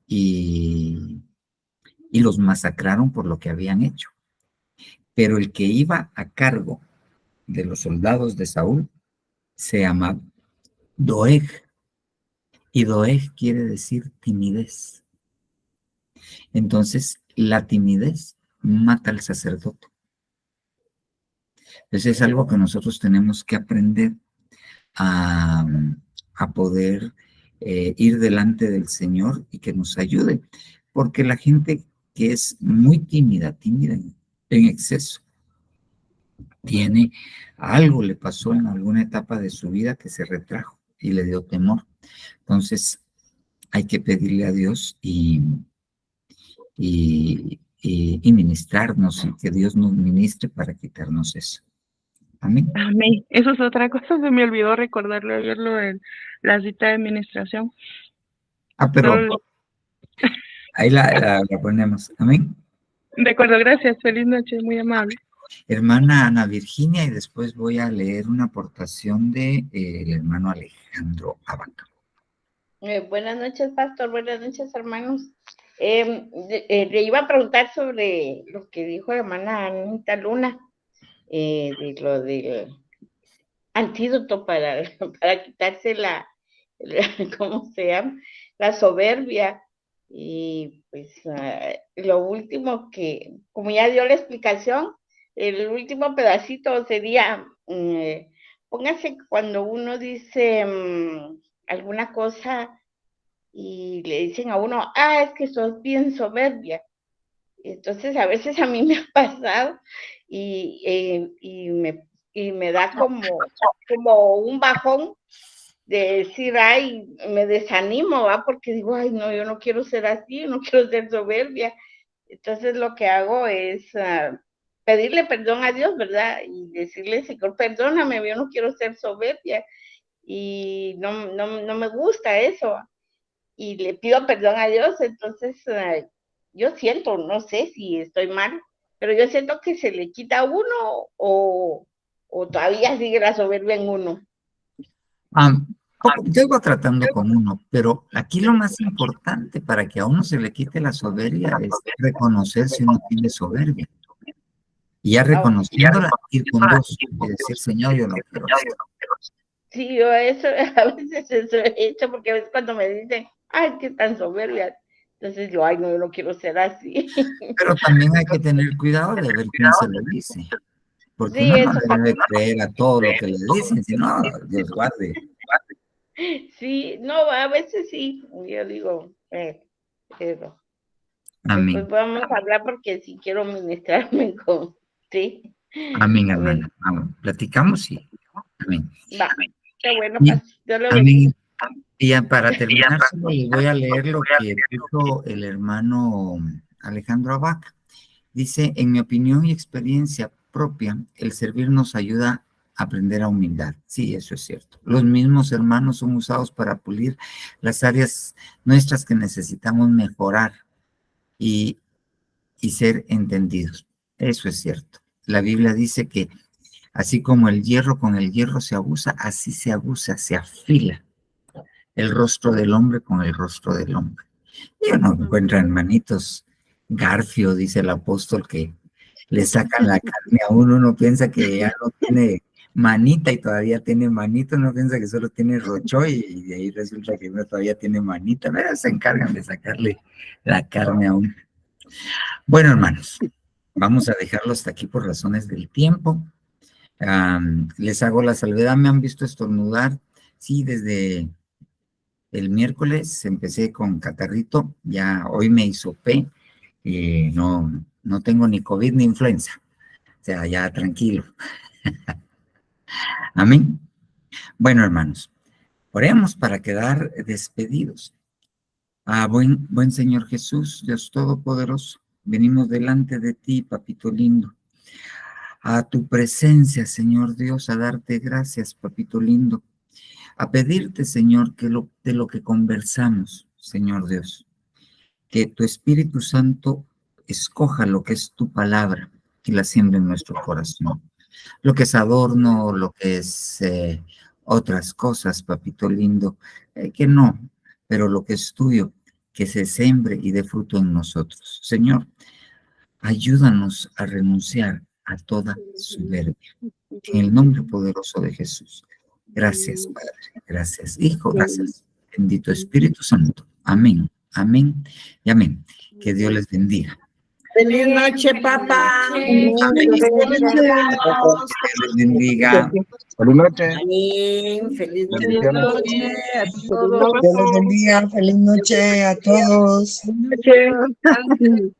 y los masacraron por lo que habían hecho. Pero el que iba a cargo de los soldados de Saúl se llamaba Doeg. Y Doeg quiere decir timidez. Entonces, la timidez mata al sacerdote. Entonces, es algo que nosotros tenemos que aprender a poder ir delante del Señor y que nos ayude. Porque la gente que es muy tímida en exceso, algo le pasó en alguna etapa de su vida que se retrajo y le dio temor. Entonces, hay que pedirle a Dios y ministrarnos, y que Dios nos ministre para quitarnos eso. Amén. Amén. Eso es otra cosa, se me olvidó recordarlo ayer, lo de la cita de administración. Pero ahí la ponemos. Amén. De acuerdo, gracias. Feliz noche, muy amable. Hermana Ana Virginia, y después voy a leer una aportación del hermano Alejandro Abaca. Buenas noches, pastor. Buenas noches, hermanos. Le iba a preguntar sobre lo que dijo la hermana Anita Luna, de lo del antídoto para quitarse ¿cómo se llama? La soberbia. Y pues lo último que, como ya dio la explicación, el último pedacito sería, póngase cuando uno dice alguna cosa y le dicen a uno, es que sos bien soberbia. Entonces a veces a mí me ha pasado y me da como un bajón de decir, me desanimo, porque digo, no, yo no quiero ser así, yo no quiero ser soberbia. Entonces lo que hago es pedirle perdón a Dios, ¿verdad? Y decirle, Señor, perdóname, yo no quiero ser soberbia y no me gusta eso. Y le pido perdón a Dios. Entonces yo siento, no sé si estoy mal, pero yo siento que se le quita a uno o todavía sigue la soberbia en uno. Yo iba tratando con uno, pero aquí lo más importante para que a uno se le quite la soberbia es reconocer si uno tiene soberbia. Y ya reconociéndola, ir con Dios y decir, Señor, yo no quiero esto. Sí, yo eso, a veces eso he hecho, porque a veces cuando me dicen, qué tan soberbia, entonces yo, no, yo no quiero ser así. Pero también hay que tener cuidado de ver quién se lo dice, porque sí, uno no debe creer a todo lo que le dicen, sino Dios guarde. Sí, no, a veces sí, yo digo, pero amén. Pues vamos a hablar porque si quiero ministrarme con, sí. Amén, hermana. Vamos, platicamos y amén. Va, qué bueno, amén. Y ya para terminar, les voy a leer lo que dijo el hermano Alejandro Abaca. Dice, en mi opinión y experiencia propia, el servir nos ayuda a aprender a humildad. Sí, eso es cierto. Los mismos hermanos son usados para pulir las áreas nuestras que necesitamos mejorar y ser entendidos. Eso es cierto. La Biblia dice que así como el hierro con el hierro se abusa, así se abusa, se afila el rostro del hombre con el rostro del hombre. Y uno encuentra hermanitos Garfio, dice el apóstol, que le sacan la carne a uno piensa que ya no tiene manita y todavía tiene manito, no piensa que solo tiene rochoy y de ahí resulta que uno todavía tiene manita, pero se encargan de sacarle la carne a uno. Bueno, hermanos, vamos a dejarlo hasta aquí por razones del tiempo. Les hago la salvedad, ¿me han visto estornudar? Sí, desde el miércoles empecé con catarrito, ya hoy me hisopé y no tengo ni COVID ni influenza, o sea, ya tranquilo. Amén. Bueno, hermanos, oremos para quedar despedidos. Buen Señor Jesús, Dios Todopoderoso, venimos delante de ti, papito lindo, a tu presencia, Señor Dios, a darte gracias, papito lindo, a pedirte, Señor, que de lo que conversamos, Señor Dios, que tu Espíritu Santo escoja lo que es tu palabra y la siembre en nuestro corazón. Lo que es adorno, lo que es otras cosas, papito lindo, que no, pero lo que es tuyo, que se sembre y dé fruto en nosotros. Señor, ayúdanos a renunciar a toda soberbia. En el nombre poderoso de Jesús. Gracias, Padre. Gracias, Hijo. Gracias. Bendito Espíritu Santo. Amén. Amén y amén. Que Dios les bendiga. Feliz noche, papá. Amén. Dios les bendiga. Feliz noche. Amén. Feliz Bendiciones. noche a todos. Dios les bendiga. Feliz noche a todos. Buenas noches.